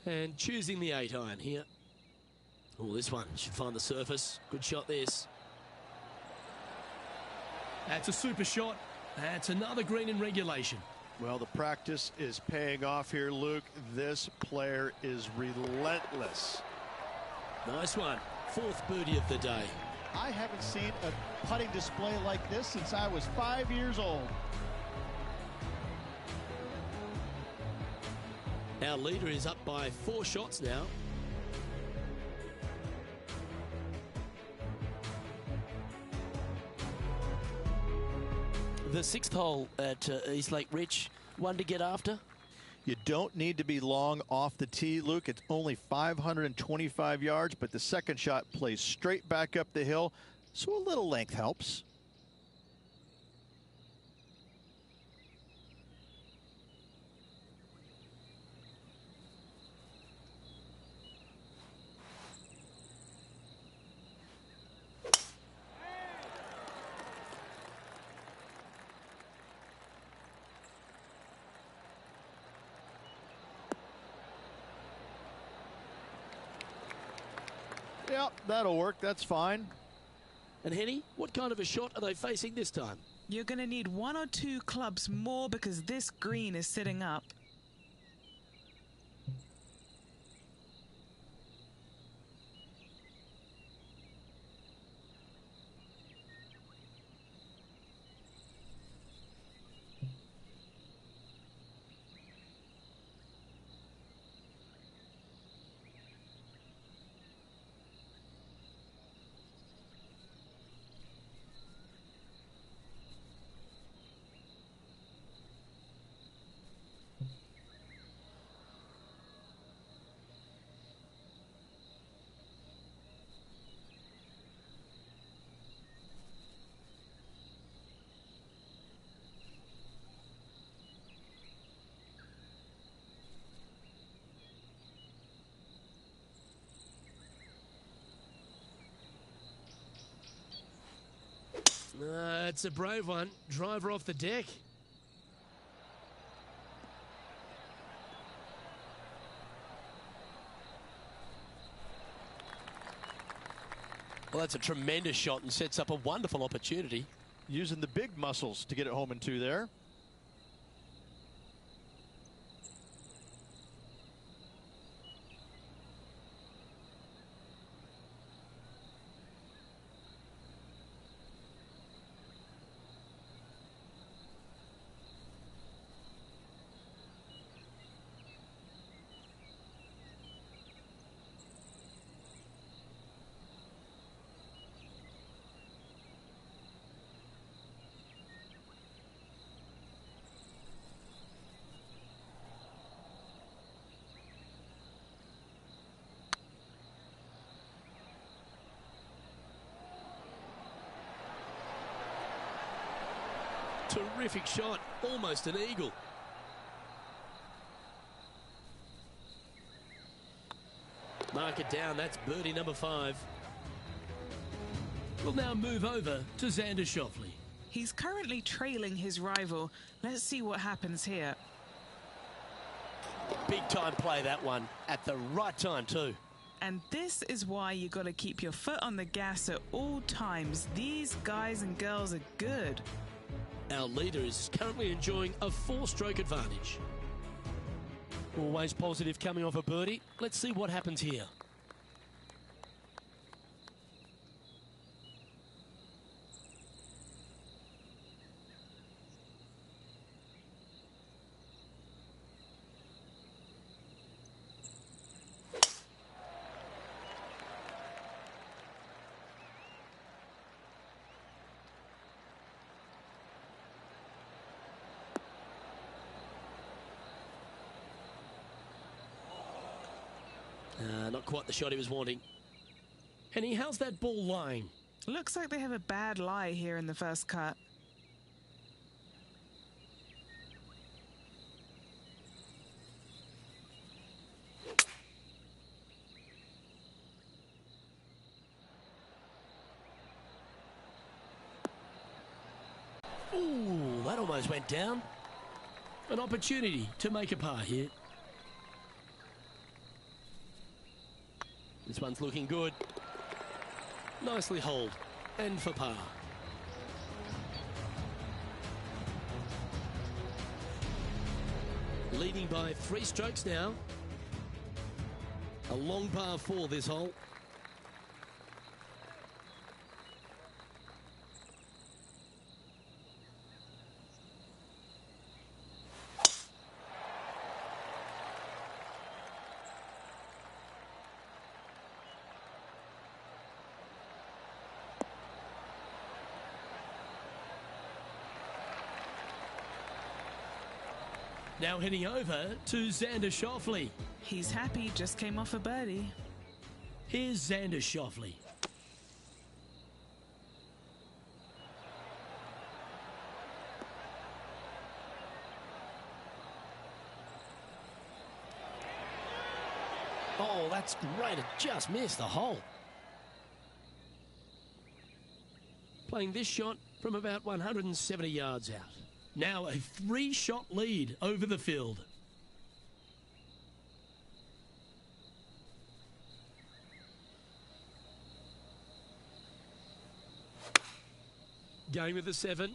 And choosing the 8-iron here. Oh, this one should find the surface. Good shot, this. That's a super shot. That's another green in regulation. Well, the practice is paying off here, Luke. This player is relentless. Nice one. 4th birdie of the day. I haven't seen a putting display like this since I was 5 years old. Our leader is up by 4 shots now. The 6th hole at East Lake Rich, one to get after. You don't need to be long off the tee, Luke. It's only 525 yards, but the second shot plays straight back up the hill, so a little length helps. Yeah, that'll work. That's fine. And Henny, what kind of a shot are they facing this time? You're going to need 1 or 2 clubs more because this green is sitting up. It's a brave one. Driver off the deck. Well, that's a tremendous shot and sets up a wonderful opportunity. Using the big muscles to get it home in 2 there. Terrific shot, almost an eagle. Mark it down, that's birdie number 5. We'll now move over to Xander Schauffele. He's currently trailing his rival. Let's see what happens here. Big time play, that one, at the right time too. And this is why you got to keep your foot on the gas at all times. These guys and girls are good. Our leader is currently enjoying a 4-stroke advantage. Always positive coming off a birdie. Let's see what happens here. Not quite the shot he was wanting. Henny, how's that ball lying? Looks like they have a bad lie here in the first cut. Ooh, that almost went down. An opportunity to make a par here. This one's looking good. Nicely holed. And for par. Leading by 3 strokes now. A long par 4 this hole. Now heading over to Xander Schauffele. He's happy, just came off a birdie. Here's Xander Schauffele. Oh, that's great. It just missed the hole. Playing this shot from about 170 yards out. Now a 3-shot lead over the field. Going with the 7.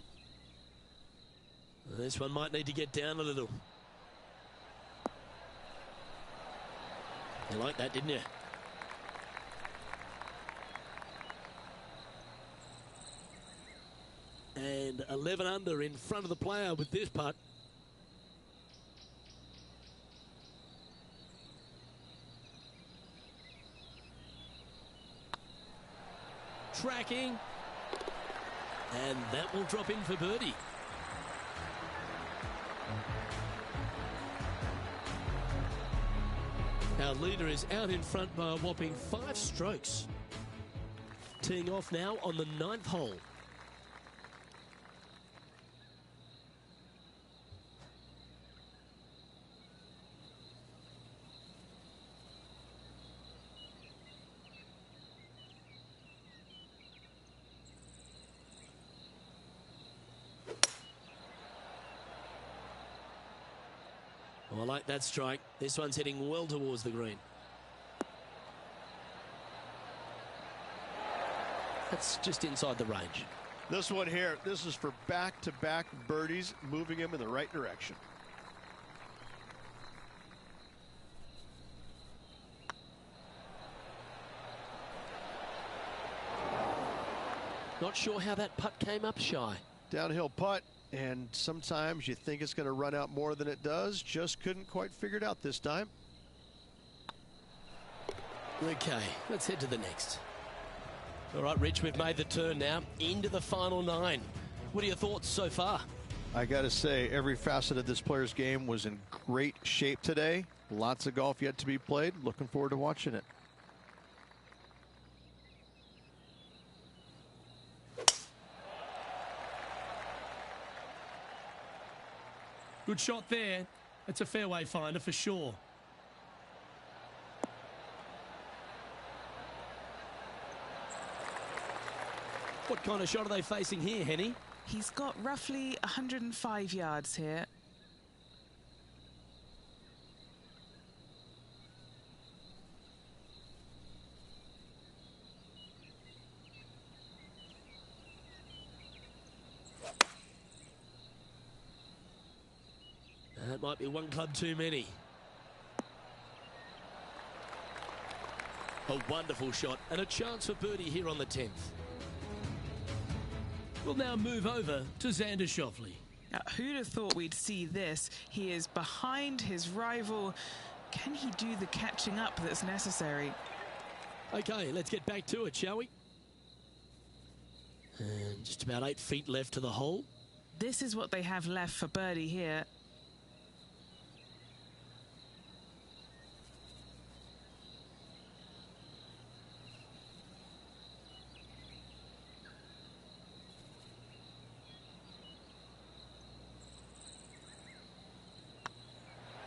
This one might need to get down a little. You liked that, didn't you? And 11 under in front of the player with this putt. Tracking. And that will drop in for birdie. Our leader is out in front by a whopping 5 strokes. Teeing off now on the 9th hole. Oh, I like that strike. This one's heading well towards the green. That's just inside the range. This one here, this is for back-to-back birdies, moving him in the right direction. Not sure how that putt came up shy. Downhill putt, and sometimes you think it's going to run out more than it does. Just couldn't quite figure it out this time. Okay, let's head to the next. All right, Rich, we've made the turn now into the final 9. What are your thoughts so far? I got to say, every facet of this player's game was in great shape today. Lots of golf yet to be played. Looking forward to watching it. Good shot there. It's a fairway finder for sure. What kind of shot are they facing here, Henny? He's got roughly 105 yards here. That might be one club too many. A wonderful shot and a chance for birdie here on the 10th. We'll now move over to Xander Schauffele. Now, who'd have thought we'd see this? He is behind his rival. Can he do the catching up that's necessary? Okay, let's get back to it, shall we? And just about 8 feet left to the hole. This is what they have left for birdie here.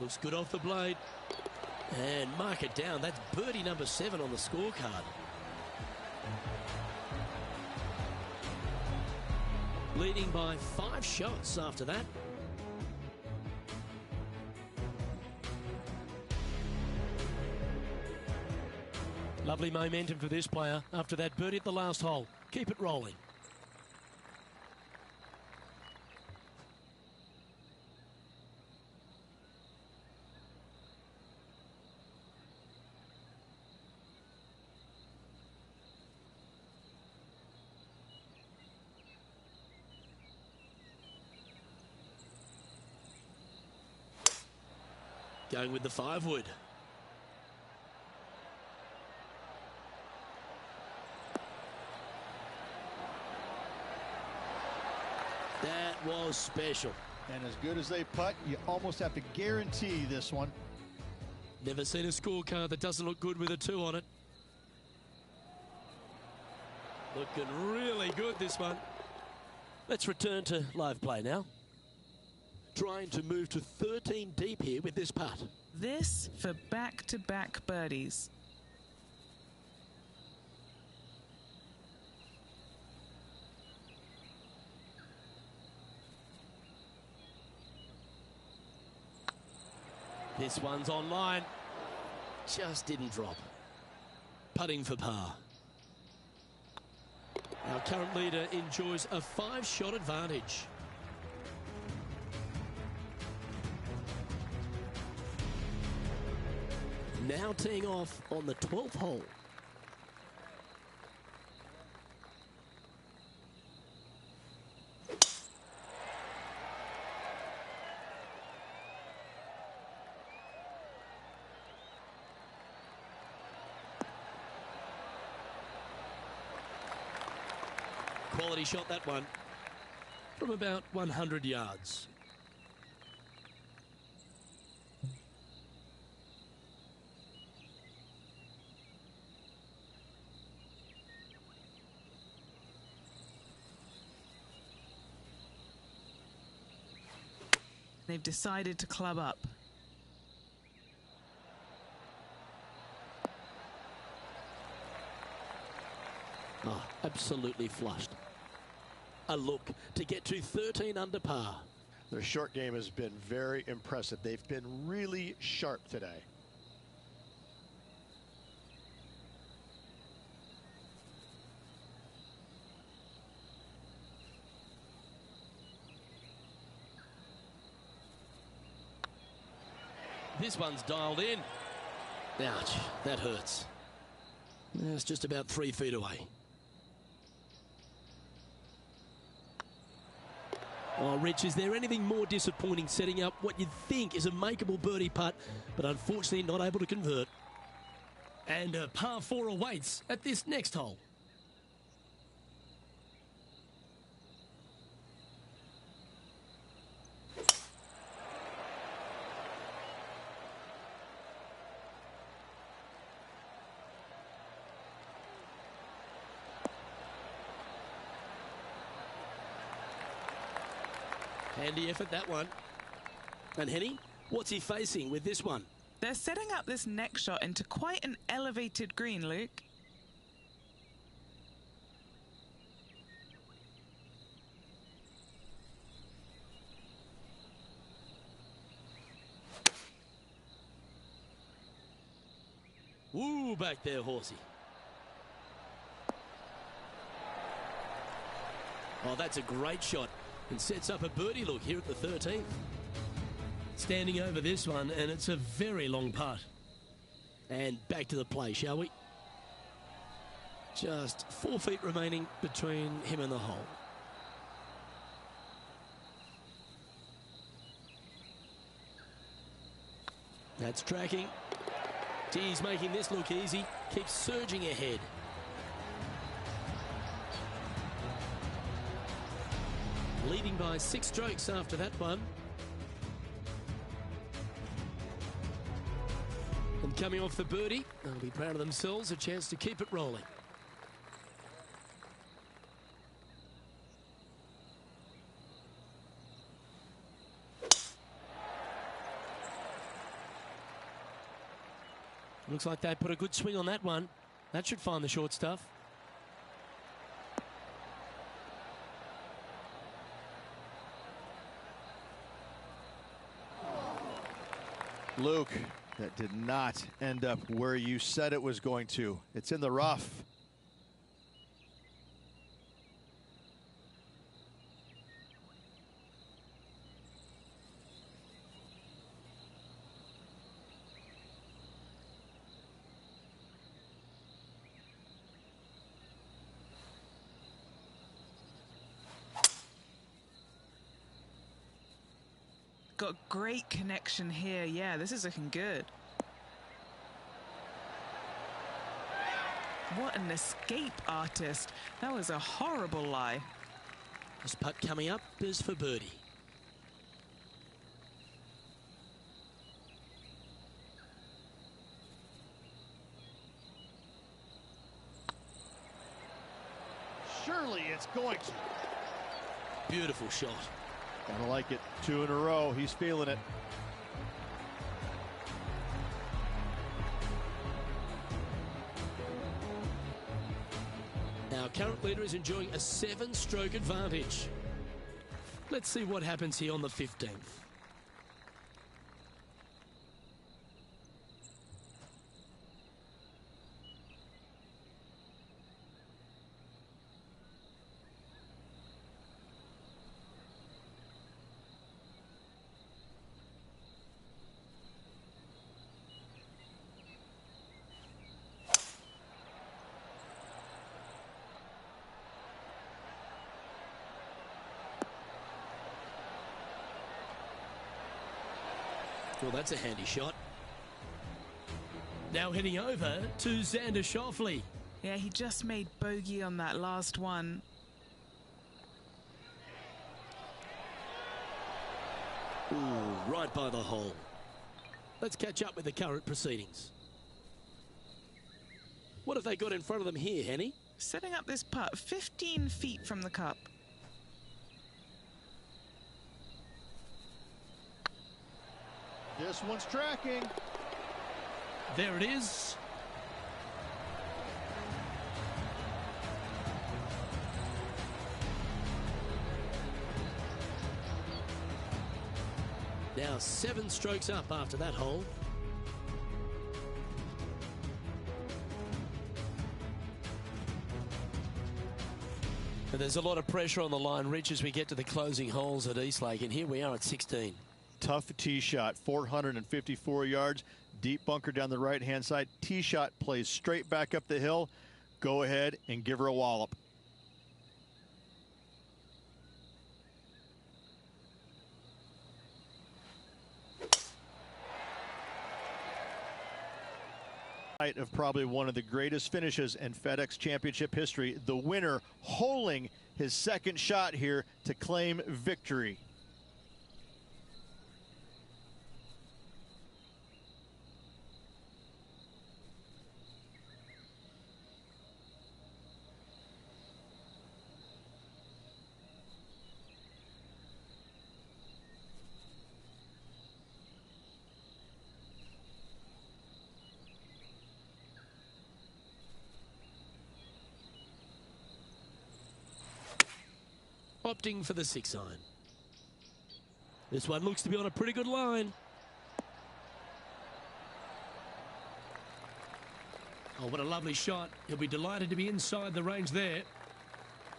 Looks good off the blade. And mark it down. That's birdie number 7 on the scorecard. Leading by 5 shots after that. Lovely momentum for this player after that birdie at the last hole. Keep it rolling. Going with the 5-wood. That was special. And as good as they putt, you almost have to guarantee this one. Never seen a scorecard that doesn't look good with a 2 on it. Looking really good, this one. Let's return to live play now. Trying to move to 13 deep here with this putt. This for back-to-back birdies. This one's on line. Just didn't drop. Putting for par. Our current leader enjoys a 5-shot advantage. Now teeing off on the 12th hole. Quality shot, that one, from about 100 yards. They've decided to club up. Oh, absolutely flushed. A look to get to 13 under par. Their short game has been very impressive. They've been really sharp today. This one's dialed in. Ouch, that hurts. It's just about 3 feet away. Oh, Rich, is there anything more disappointing setting up what you'd think is a makeable birdie putt, but unfortunately not able to convert? And a par 4 awaits at this next hole. Handy effort, that one. And Henny, what's he facing with this one? They're setting up this next shot into quite an elevated green, Luke. Woo, back there, horsey. Oh, that's a great shot. And sets up a birdie look here at the 13th. Standing over this one, and it's a very long putt. And back to the play, shall we? Just 4 feet remaining between him and the hole. That's tracking. He's making this look easy. Keeps surging ahead. Leading by 6 strokes after that one. And coming off the birdie, they'll be proud of themselves, a chance to keep it rolling. Looks like they put a good swing on that one. That should find the short stuff. Luke, that did not end up where you said it was going to. It's in the rough. Got great connection here. Yeah, this is looking good. What an escape artist. That was a horrible lie. This putt coming up is for birdie. Surely it's going to. Beautiful shot. Gotta like it. 2 in a row. He's feeling it. Our current leader is enjoying a 7-stroke advantage. Let's see what happens here on the 15th. Well, that's a handy shot. Now heading over to Xander Schauffele. Yeah, he just made bogey on that last one. Ooh, right by the hole. Let's catch up with the current proceedings. What have they got in front of them here, Henny? Setting up this putt 15 feet from the cup. This one's tracking. There it is. Now 7 strokes up after that hole. And there's a lot of pressure on the line, Rich, as we get to the closing holes at Eastlake. And here we are at 16. Tough tee shot, 454 yards, deep bunker down the right-hand side. Tee shot plays straight back up the hill. Go ahead and give her a wallop. Of probably one of the greatest finishes in FedEx Championship history. The winner holing his second shot here to claim victory. Opting for the 6-iron. This one looks to be on a pretty good line. Oh, what a lovely shot. He'll be delighted to be inside the range there.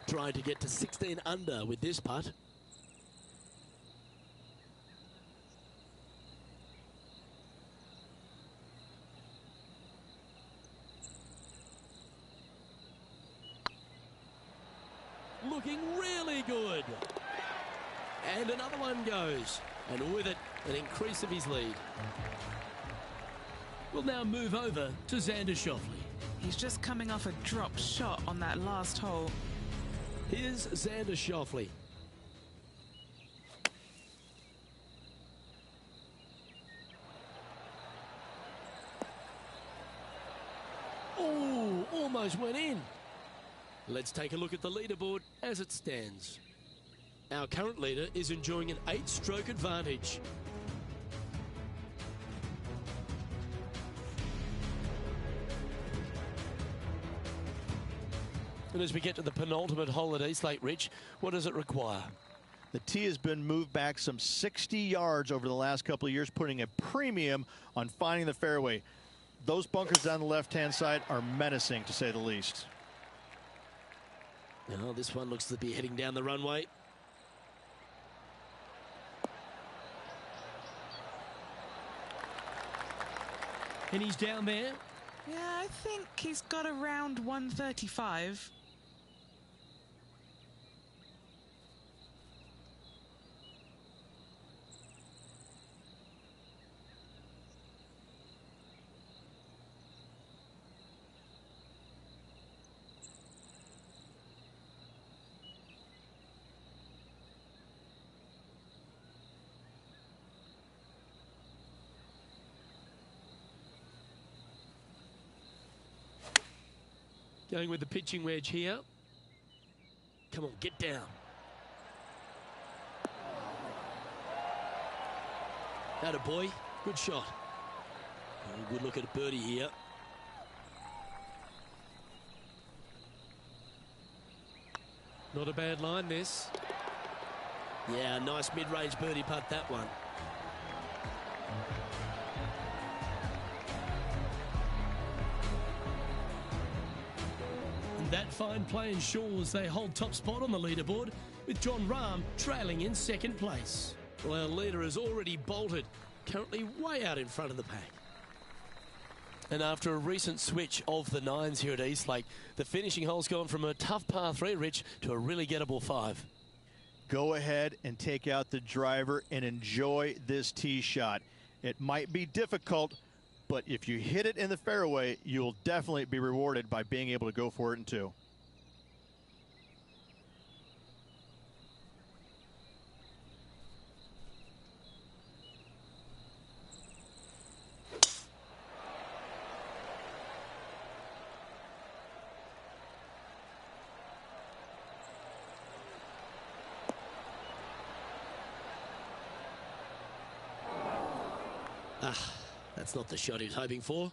Trying to get to 16 under with this putt. Looking really good. And another one goes. And with it, an increase of his lead. We'll now move over to Xander Schauffele. He's just coming off a drop shot on that last hole. Here's Xander Schauffele. Oh, almost went in. Let's take a look at the leaderboard as it stands. Our current leader is enjoying an 8-stroke advantage. And as we get to the penultimate hole at Eastlake, Rich, what does it require? The tee has been moved back some 60 yards over the last couple of years, putting a premium on finding the fairway. Those bunkers down the left-hand side are menacing, to say the least. Now, this one looks to be heading down the runway. And he's down there. Yeah, I think he's got around 135. Going with the pitching wedge here. Come on, get down. Atta boy, good shot. Oh, good look at a birdie here. Not a bad line, this. Yeah, nice mid-range birdie putt, that one. That fine play ensures they hold top spot on the leaderboard, with John Rahm trailing in second place. Well, our leader has already bolted, currently way out in front of the pack. And after a recent switch of the 9s here at Eastlake, the finishing hole's gone from a tough par 3, Rich, to a really gettable 5. Go ahead and take out the driver and enjoy this tee shot. It might be difficult, but if you hit it in the fairway, you'll definitely be rewarded by being able to go for it in two. That's not the shot he was hoping for.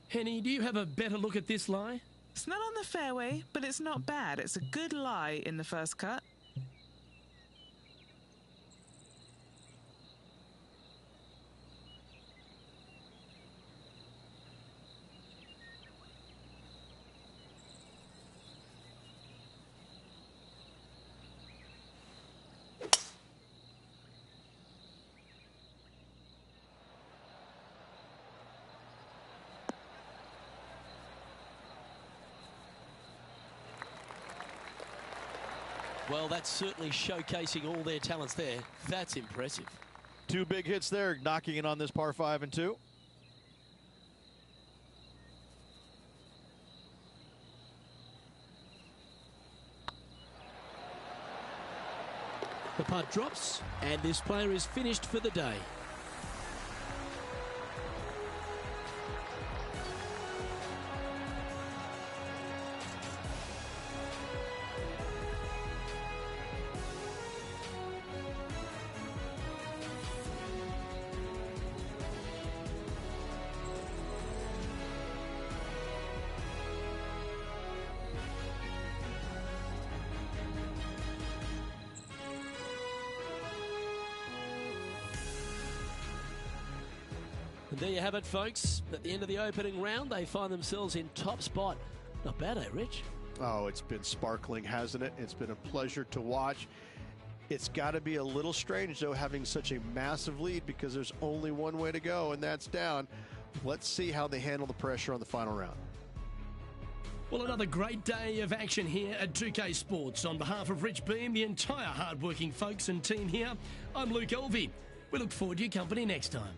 Henny, do you have a better look at this lie? It's not on the fairway, but it's not bad. It's a good lie in the first cut. Well, that's certainly showcasing all their talents there. That's impressive. Two big hits there, knocking it on this par 5 and 2. The putt drops, and this player is finished for the day. And there you have it, folks. At the end of the opening round, they find themselves in top spot. Not bad, eh, Rich? Oh, it's been sparkling, hasn't it? It's been a pleasure to watch. It's got to be a little strange, though, having such a massive lead because there's only one way to go, and that's down. Let's see how they handle the pressure on the final round. Well, another great day of action here at 2K Sports. On behalf of Rich Beam, the entire hard-working folks and team here, I'm Luke Elvey. We look forward to your company next time.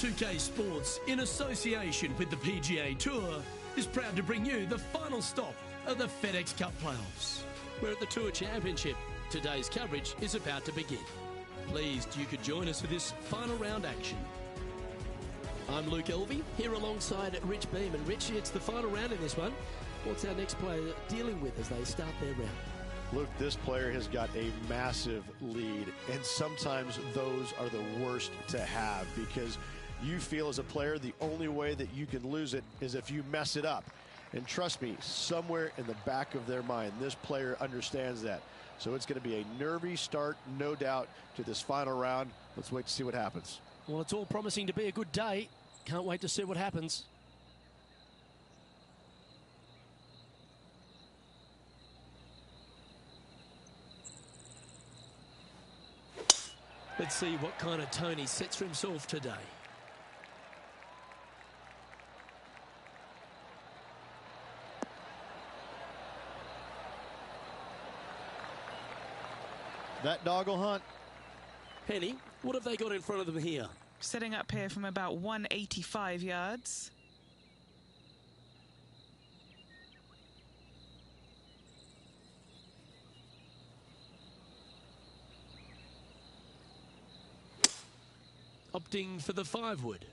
2K Sports, in association with the PGA Tour, is proud to bring you the final stop of the FedEx Cup playoffs. We're at the Tour Championship. Today's coverage is about to begin. Pleased you could join us for this final round action. I'm Luke Elvey, here alongside Rich Beam. And Rich, it's the final round in this one. What's our next player dealing with as they start their round? Luke, this player has got a massive lead, and sometimes those are the worst to have because you feel as a player the only way that you can lose it is if you mess it up. And trust me, somewhere in the back of their mind, this player understands that. So it's going to be a nervy start, no doubt, to this final round. Let's wait to see what happens. Well, it's all promising to be a good day. Can't wait to see what happens. Let's see what kind of tone he sets for himself today. That dog will hunt. Penny, what have they got in front of them here? Setting up here from about 185 yards. Opting for the 5-wood.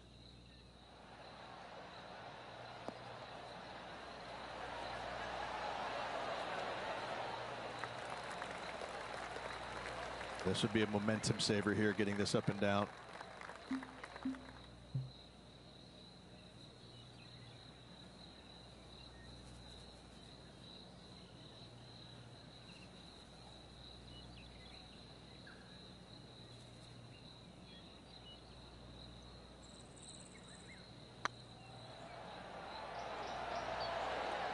This would be a momentum saver here, getting this up and down.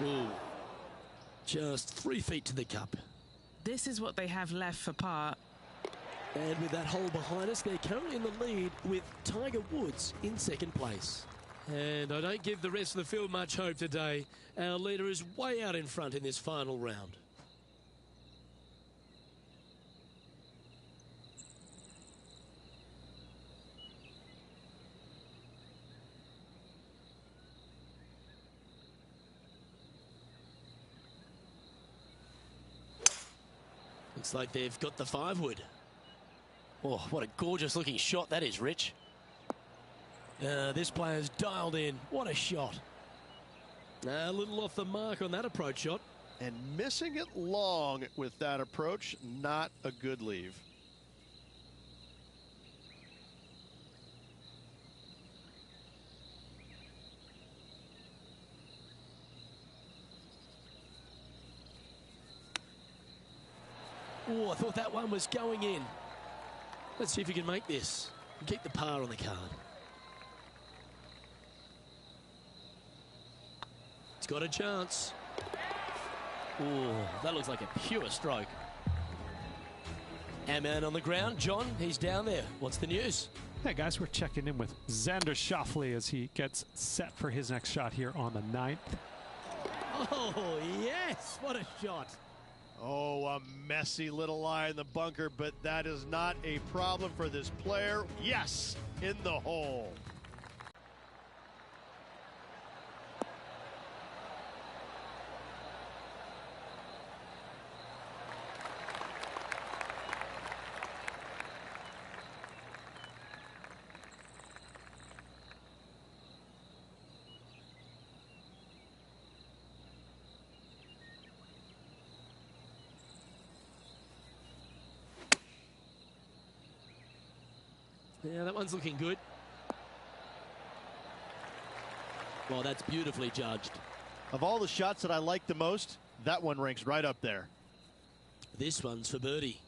Ooh, just 3 feet to the cup. This is what they have left for par. And with that hole behind us, they're currently in the lead with Tiger Woods in second place. And I don't give the rest of the field much hope today. Our leader is way out in front in this final round. Looks like they've got the 5-wood. Oh, what a gorgeous looking shot that is, Rich. This player's dialed in. What a shot. A little off the mark on that approach shot. And missing it long with that approach, not a good leave. Oh, I thought that one was going in. Let's see if he can make this and keep the par on the card. It's got a chance. Oh, that looks like a pure stroke. Our man on the ground, John, he's down there. What's the news? Hey guys, we're checking in with Xander Schauffele as he gets set for his next shot here on the 9th. Oh, yes, what a shot. Oh, a messy little lie in the bunker, but that is not a problem for this player. Yes, in the hole. Yeah, that one's looking good. Well, that's beautifully judged. Of all the shots that I like the most, that one ranks right up there. This one's for birdie.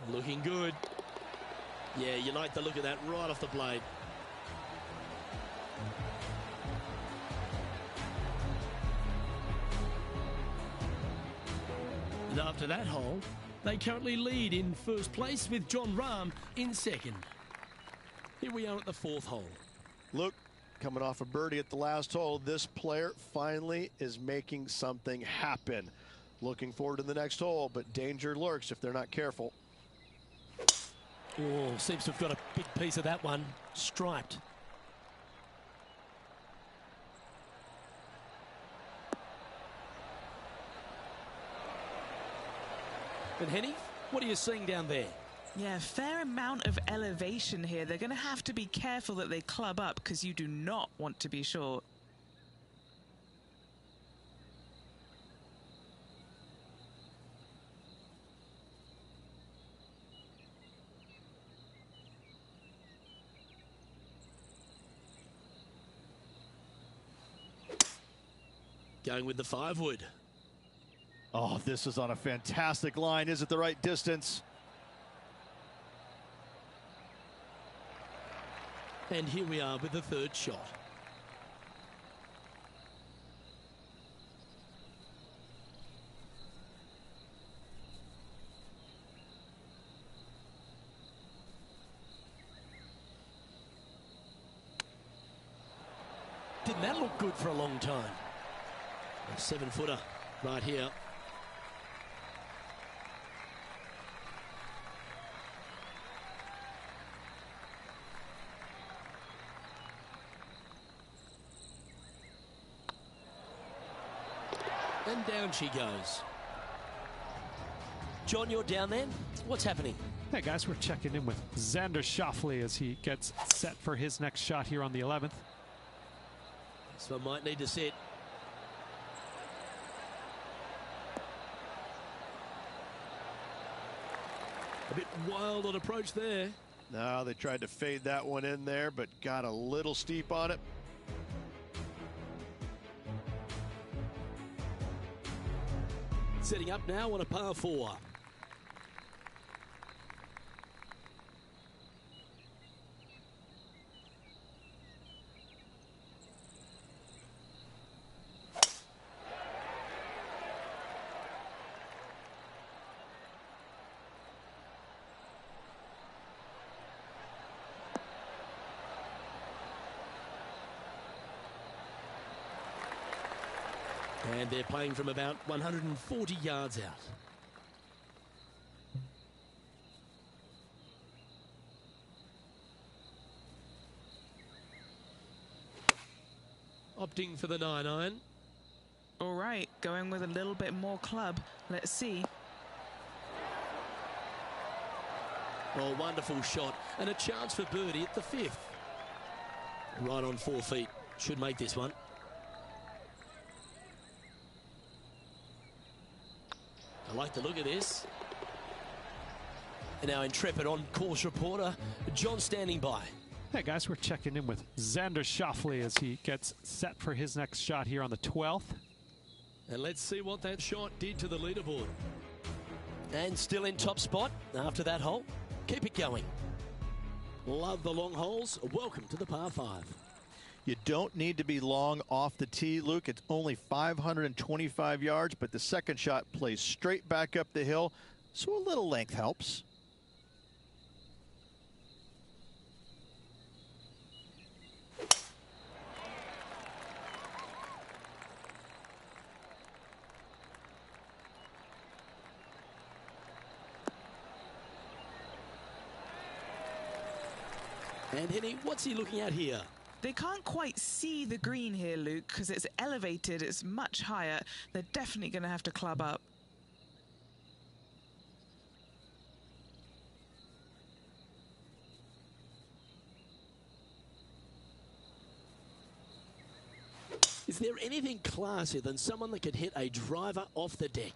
Looking good. Yeah, you like the look of that right off the blade. And after that hole, they currently lead in first place with John Rahm in second. Here we are at the 4th hole. Look, coming off a birdie at the last hole, this player finally is making something happen. Looking forward to the next hole, but danger lurks if they're not careful. Oh, seems to have got a big piece of that one. Striped. And Henny, what are you seeing down there? Yeah, fair amount of elevation here. They're going to have to be careful that they club up because you do not want to be short. Going with the 5-wood. Oh, this is on a fantastic line. Is it the right distance? And here we are with the 3rd shot. Didn't that look good for a long time? A 7-footer right here. And down she goes. John, you're down there. What's happening? Hey guys, we're checking in with Xander Schauffele as he gets set for his next shot here on the 11th. This one might need to sit. A bit wild on approach there. No, they tried to fade that one in there, but got a little steep on it. Setting up now on a par 4. And they're playing from about 140 yards out. Opting for the 9-iron. All right, going with a little bit more club. Let's see. Oh, wonderful shot. And a chance for birdie at the 5th. Right on 4 feet. Should make this one. I like the look of this. And our intrepid on-course reporter, John, standing by. Hey guys, we're checking in with Xander Schauffele as he gets set for his next shot here on the 12th. And let's see what that shot did to the leaderboard. And still in top spot after that hole. Keep it going. Love the long holes. Welcome to the par 5. You don't need to be long off the tee, Luke. It's only 525 yards, but the second shot plays straight back up the hill, so a little length helps. And Henny, what's he looking at here? They can't quite see the green here, Luke, because it's elevated, it's much higher. They're definitely going to have to club up. Is there anything classier than someone that could hit a driver off the deck?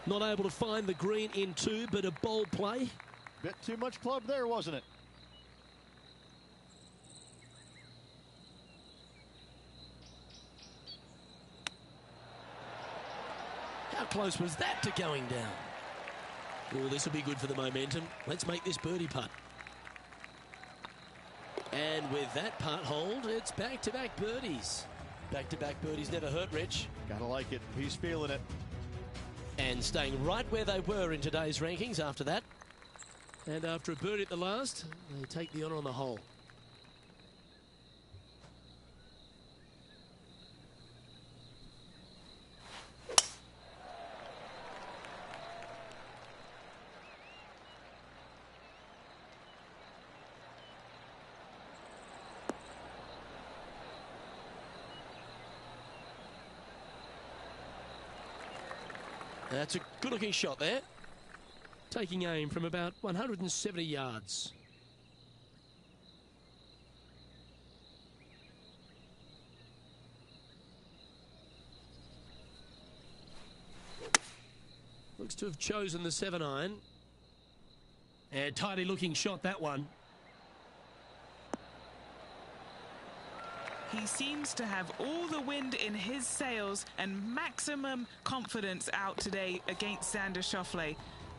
Not able to find the green in 2, but a bold play. Bit too much club there, wasn't it? How close was that to going down? Oh, this will be good for the momentum. Let's make this birdie putt. And with that putt hold, it's back-to-back birdies. Back-to-back birdies never hurt, Rich. Gotta like it. He's feeling it. And staying right where they were in today's rankings after that. And after a birdie at the last, they take the honour on the hole. That's a good-looking shot there. Taking aim from about 170 yards. Looks to have chosen the 7-iron. And tidy looking shot, that one. He seems to have all the wind in his sails and maximum confidence out today against Xander Schauffele.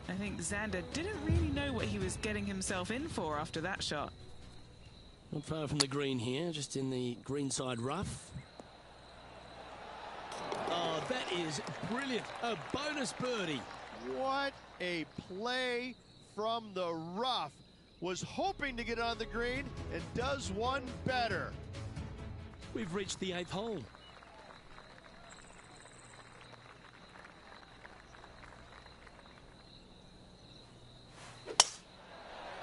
I think Xander didn't really know what he was getting himself in for after that shot. Not far from the green here, just in the greenside rough. Oh, that is brilliant. A bonus birdie. What a play from the rough. Was hoping to get on the green and does one better. We've reached the 8th hole.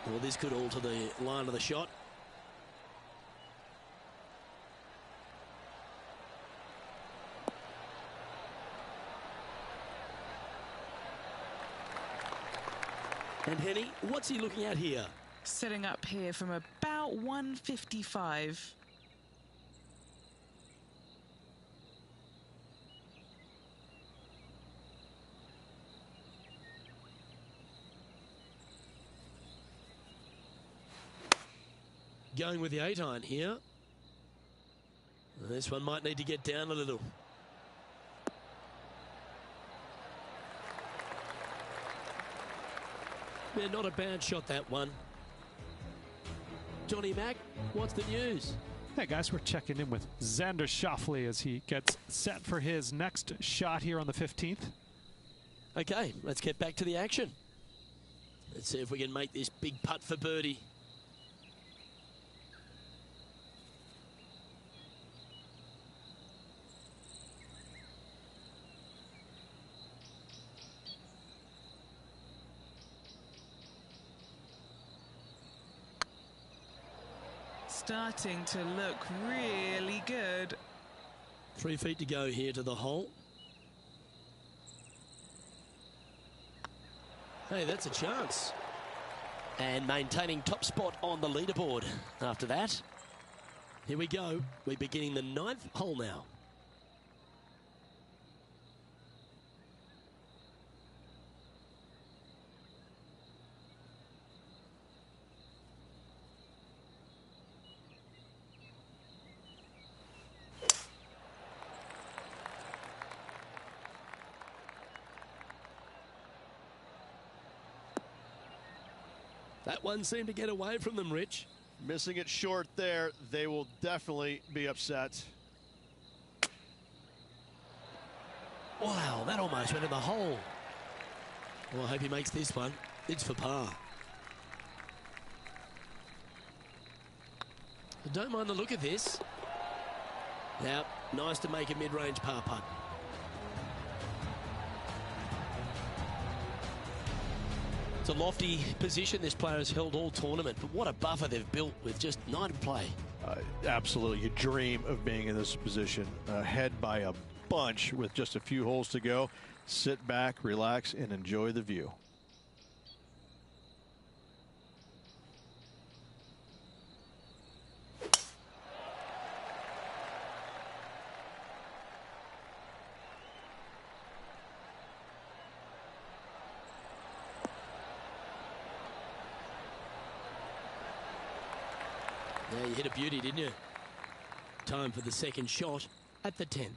Well, this could alter the line of the shot. And Henny, what's he looking at here? Setting up here from about 155. Going with the 8-iron here. This one might need to get down a little. Yeah, not a bad shot, that one. Johnny Mack, what's the news? Hey guys, we're checking in with Xander Schauffele as he gets set for his next shot here on the 15th. Okay, let's get back to the action. Let's see if we can make this big putt for birdie. Starting to look really good. 3 feet to go here to the hole. Hey, that's a chance. And maintaining top spot on the leaderboard after that. Here we go. We're beginning the 9th hole now. That one seemed to get away from them, Rich. Missing it short there. They will definitely be upset. Wow, that almost went in the hole. Well, I hope he makes this one. It's for par. I don't mind the look of this. Now, nice to make a mid-range par putt. It's a lofty position this player has held all tournament, but what a buffer they've built with just 9 to play. Absolutely. You dream of being in this position, ahead by a bunch with just a few holes to go. Sit back, relax, and enjoy the view. Yeah, you hit a beauty, didn't you? Time for the second shot at the 10th.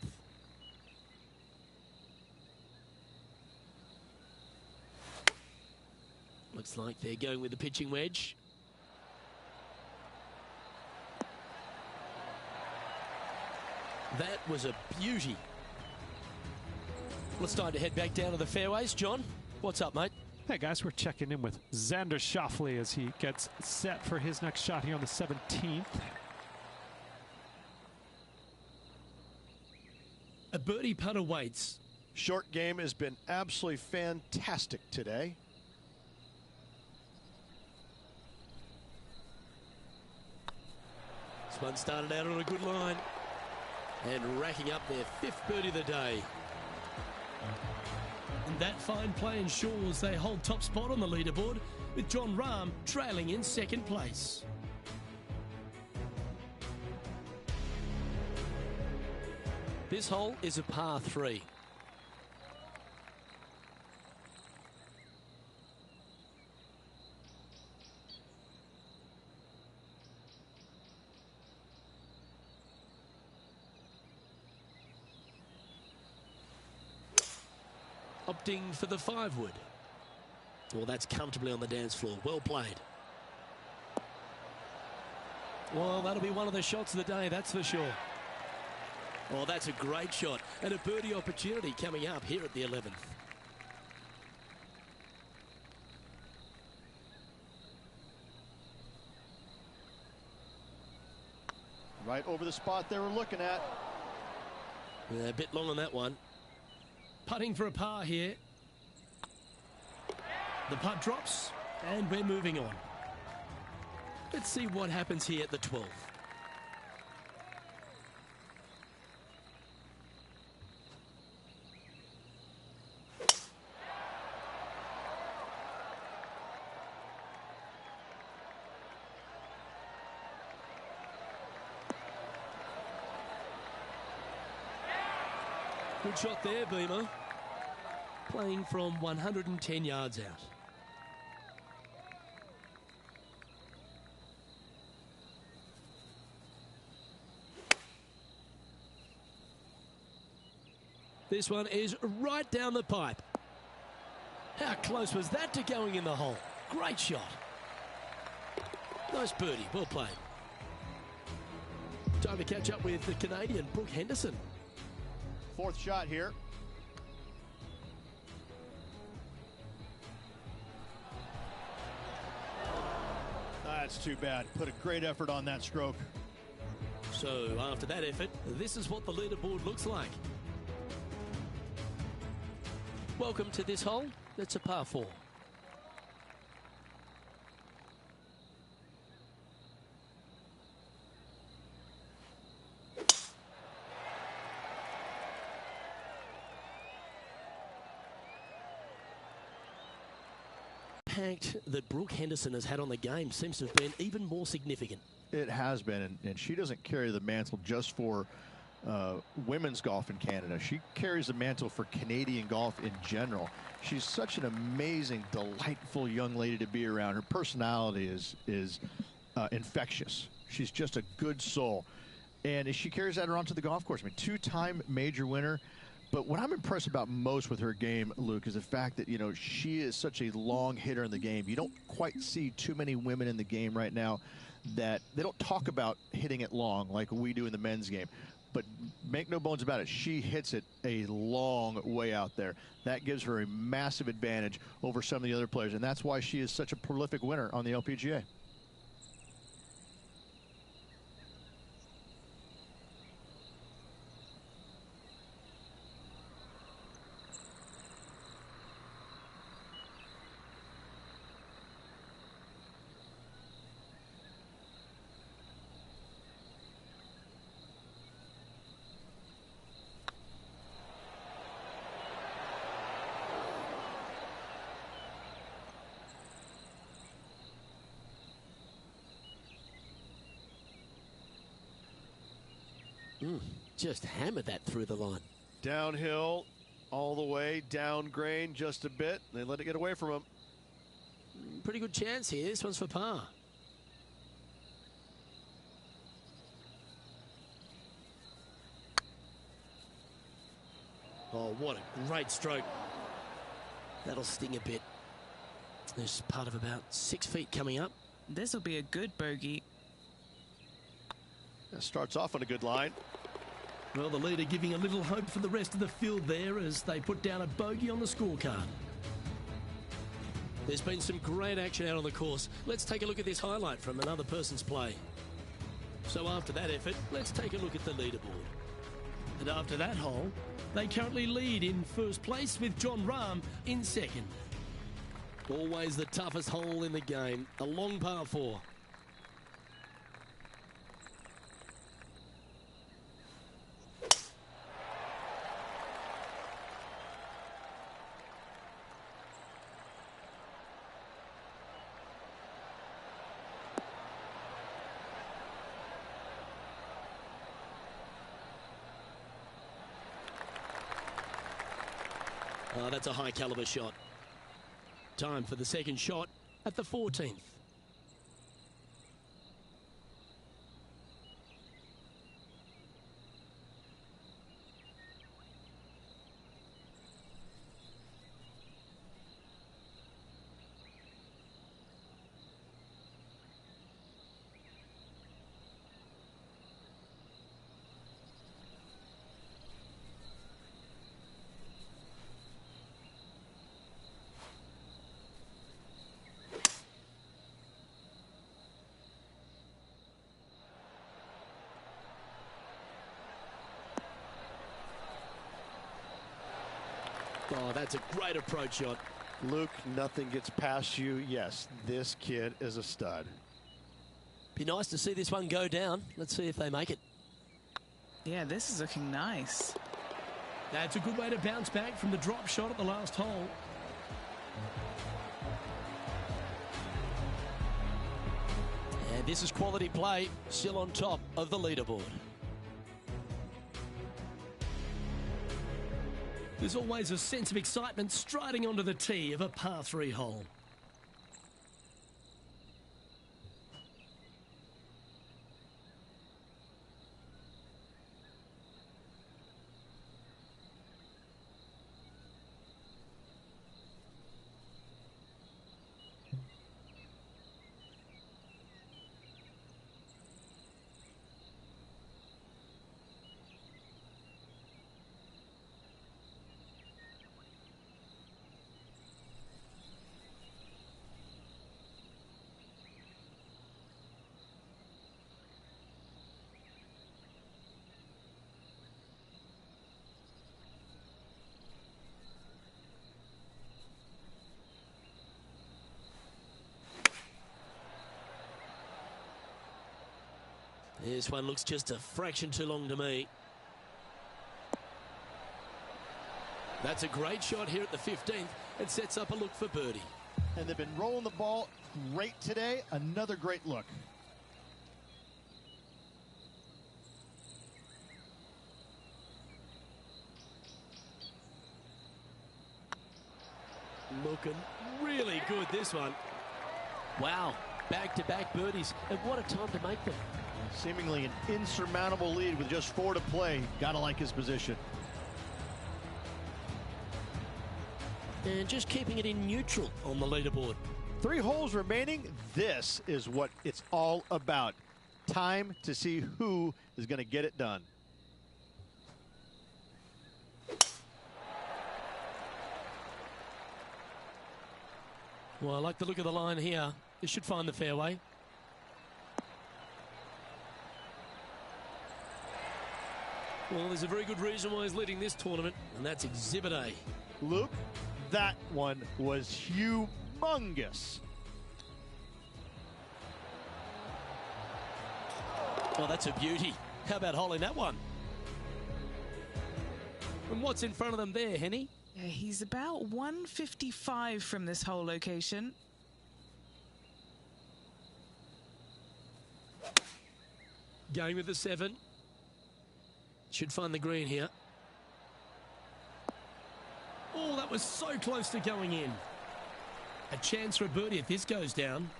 Looks like they're going with the pitching wedge. That was a beauty. Well, it's time to head back down to the fairways. John, what's up, mate? Hey guys, we're checking in with Xander Schauffele as he gets set for his next shot here on the 17th. A birdie putt awaits. Short game has been absolutely fantastic today. This one started out on a good line and racking up their 5th birdie of the day. And that fine play ensures they hold top spot on the leaderboard, with John Rahm trailing in second place. This hole is a par 3. Opting for the 5-wood. Well, that's comfortably on the dance floor. Well played. Well, that'll be one of the shots of the day, that's for sure. Oh, that's a great shot. And a birdie opportunity coming up here at the 11th. Right over the spot they were looking at. A bit long on that one. Putting for a par here. The putt drops, and we're moving on. Let's see what happens here at the 12th. Good shot there, Beamer. Playing from 110 yards out. This one is right down the pipe. How close was that to going in the hole? Great shot. Nice birdie, well played. Time to catch up with the Canadian, Brooke Henderson. Fourth shot here. That's too bad. Put a great effort on that stroke. So after that effort, this is what the leaderboard looks like. Welcome to this hole. That's a par 4. Impact that Brooke Henderson has had on the game seems to have been even more significant. It has been, and she doesn't carry the mantle just for women's golf in Canada. She carries the mantle for Canadian golf in general. She's such an amazing, delightful young lady to be around. Her personality is infectious. She's just a good soul, and she carries that around to the golf course. I mean, 2-time major winner. But what I'm impressed about most with her game, Luke, is the fact that, you know, she is such a long hitter in the game. You don't quite see too many women in the game right now that they don't talk about hitting it long like we do in the men's game. But make no bones about it, she hits it a long way out there. That gives her a massive advantage over some of the other players, and that's why she is such a prolific winner on the LPGA. Just hammered that through the line. Downhill all the way, down grain just a bit. They let it get away from him. Pretty good chance here. This one's for par. Oh, what a great stroke. That'll sting a bit. There's part of about 6 feet coming up. This will be a good bogey. That starts off on a good line. Well, the leader giving a little hope for the rest of the field there as they put down a bogey on the scorecard. There's been some great action out on the course. Let's take a look at this highlight from another person's play. So after that effort, let's take a look at the leaderboard. And after that hole, they currently lead in first place with John Rahm in second. Always the toughest hole in the game, a long par 4. Oh, that's a high caliber shot. Time for the second shot at the 14th. Oh, that's a great approach shot. Luke, nothing gets past you. Yes, this kid is a stud. Be nice to see this one go down. Let's see if they make it. Yeah, this is looking nice. That's a good way to bounce back from the drop shot at the last hole. And this is quality play, still on top of the leaderboard. There's always a sense of excitement striding onto the tee of a par 3 hole. This one looks just a fraction too long to me. That's a great shot here at the 15th and sets up a look for birdie. And they've been rolling the ball great today. Another great look. Looking really good, this one. Wow, back-to-back birdies, and what a time to make them. Seemingly an insurmountable lead with just 4 to play. Gotta like his position. And just keeping it in neutral on the leaderboard. 3 holes remaining. This is what it's all about. Time to see who is going to get it done. Well, I like the look of the line here. This should find the fairway. Well, there's a very good reason why he's leading this tournament, and that's Exhibit A. Luke, that one was humongous. Oh, that's a beauty. How about holding that one? And what's in front of them there, Henny? Yeah, he's about 155 from this hole location. Going with the 7. Should find the green here. Oh, that was so close to going in. A chance for a birdie if this goes down.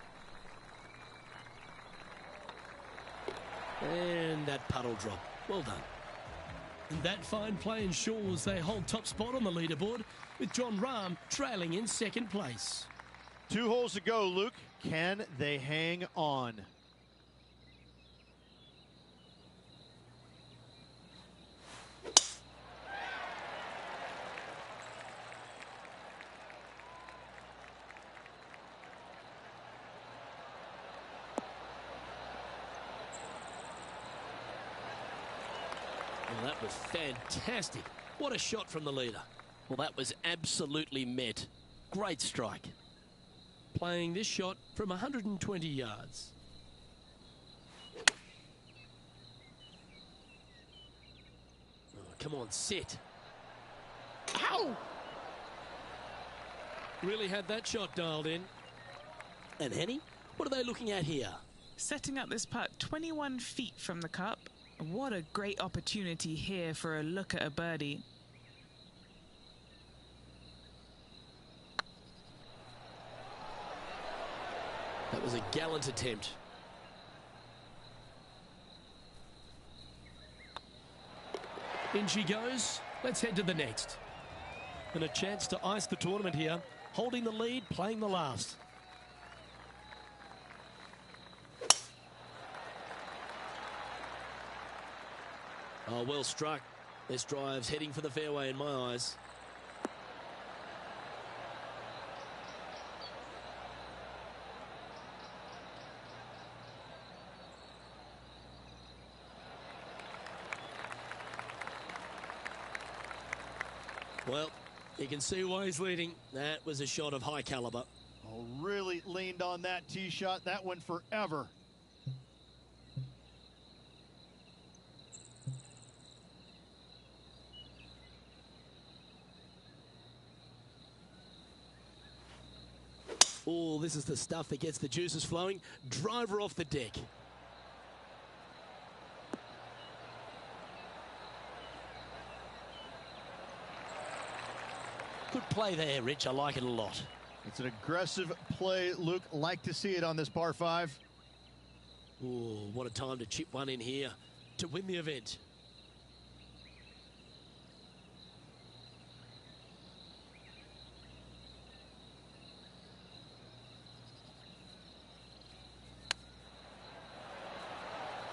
And that puddle drop. Well done. And that fine play ensures they hold top spot on the leaderboard, with John Rahm trailing in second place. 2 holes to go, Luke. Can they hang on? Well, that was fantastic. What a shot from the leader. Well, that was absolutely met. Great strike. Playing this shot from 120 yards. Oh, come on, sit. Ow! Really had that shot dialed in. And Henny, what are they looking at here? Setting up this putt 21 feet from the cup. What a great opportunity here for a look at a birdie. That was a gallant attempt. In she goes. Let's head to the next. And a chance to ice the tournament here. Holding the lead, playing the last. Oh, well struck. This drive's heading for the fairway in my eyes. Well, you can see why he's leading. That was a shot of high caliber. Oh, really leaned on that tee shot. That went forever. Oh, this is the stuff that gets the juices flowing. Driver off the deck. Good play there, Rich. I like it a lot. It's an aggressive play, Luke. Like to see it on this par 5. Oh, what a time to chip one in here to win the event.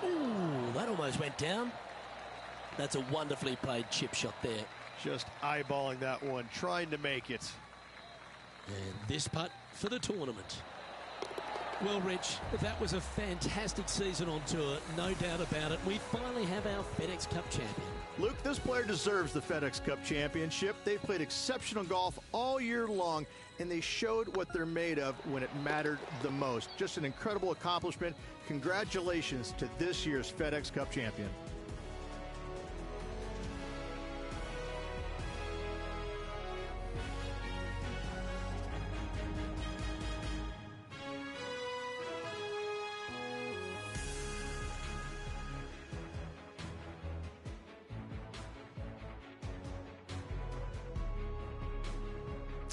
Ooh, that almost went down. That's a wonderfully played chip shot there. Just eyeballing that one, trying to make it. And this putt for the tournament. Well, Rich, that was a fantastic season on tour, no doubt about it. We finally have our FedEx Cup champion. Luke, this player deserves the FedEx Cup championship. They've played exceptional golf all year long, and they showed what they're made of when it mattered the most. Just an incredible accomplishment. Congratulations to this year's FedEx Cup champion.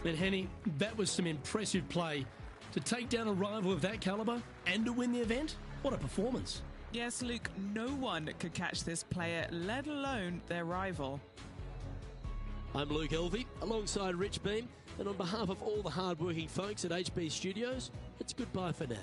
And Henny, that was some impressive play. To take down a rival of that caliber and to win the event, what a performance. Yes, Luke, no one could catch this player, let alone their rival. I'm Luke Elvey, alongside Rich Beam, and on behalf of all the hard-working folks at HB Studios, it's goodbye for now.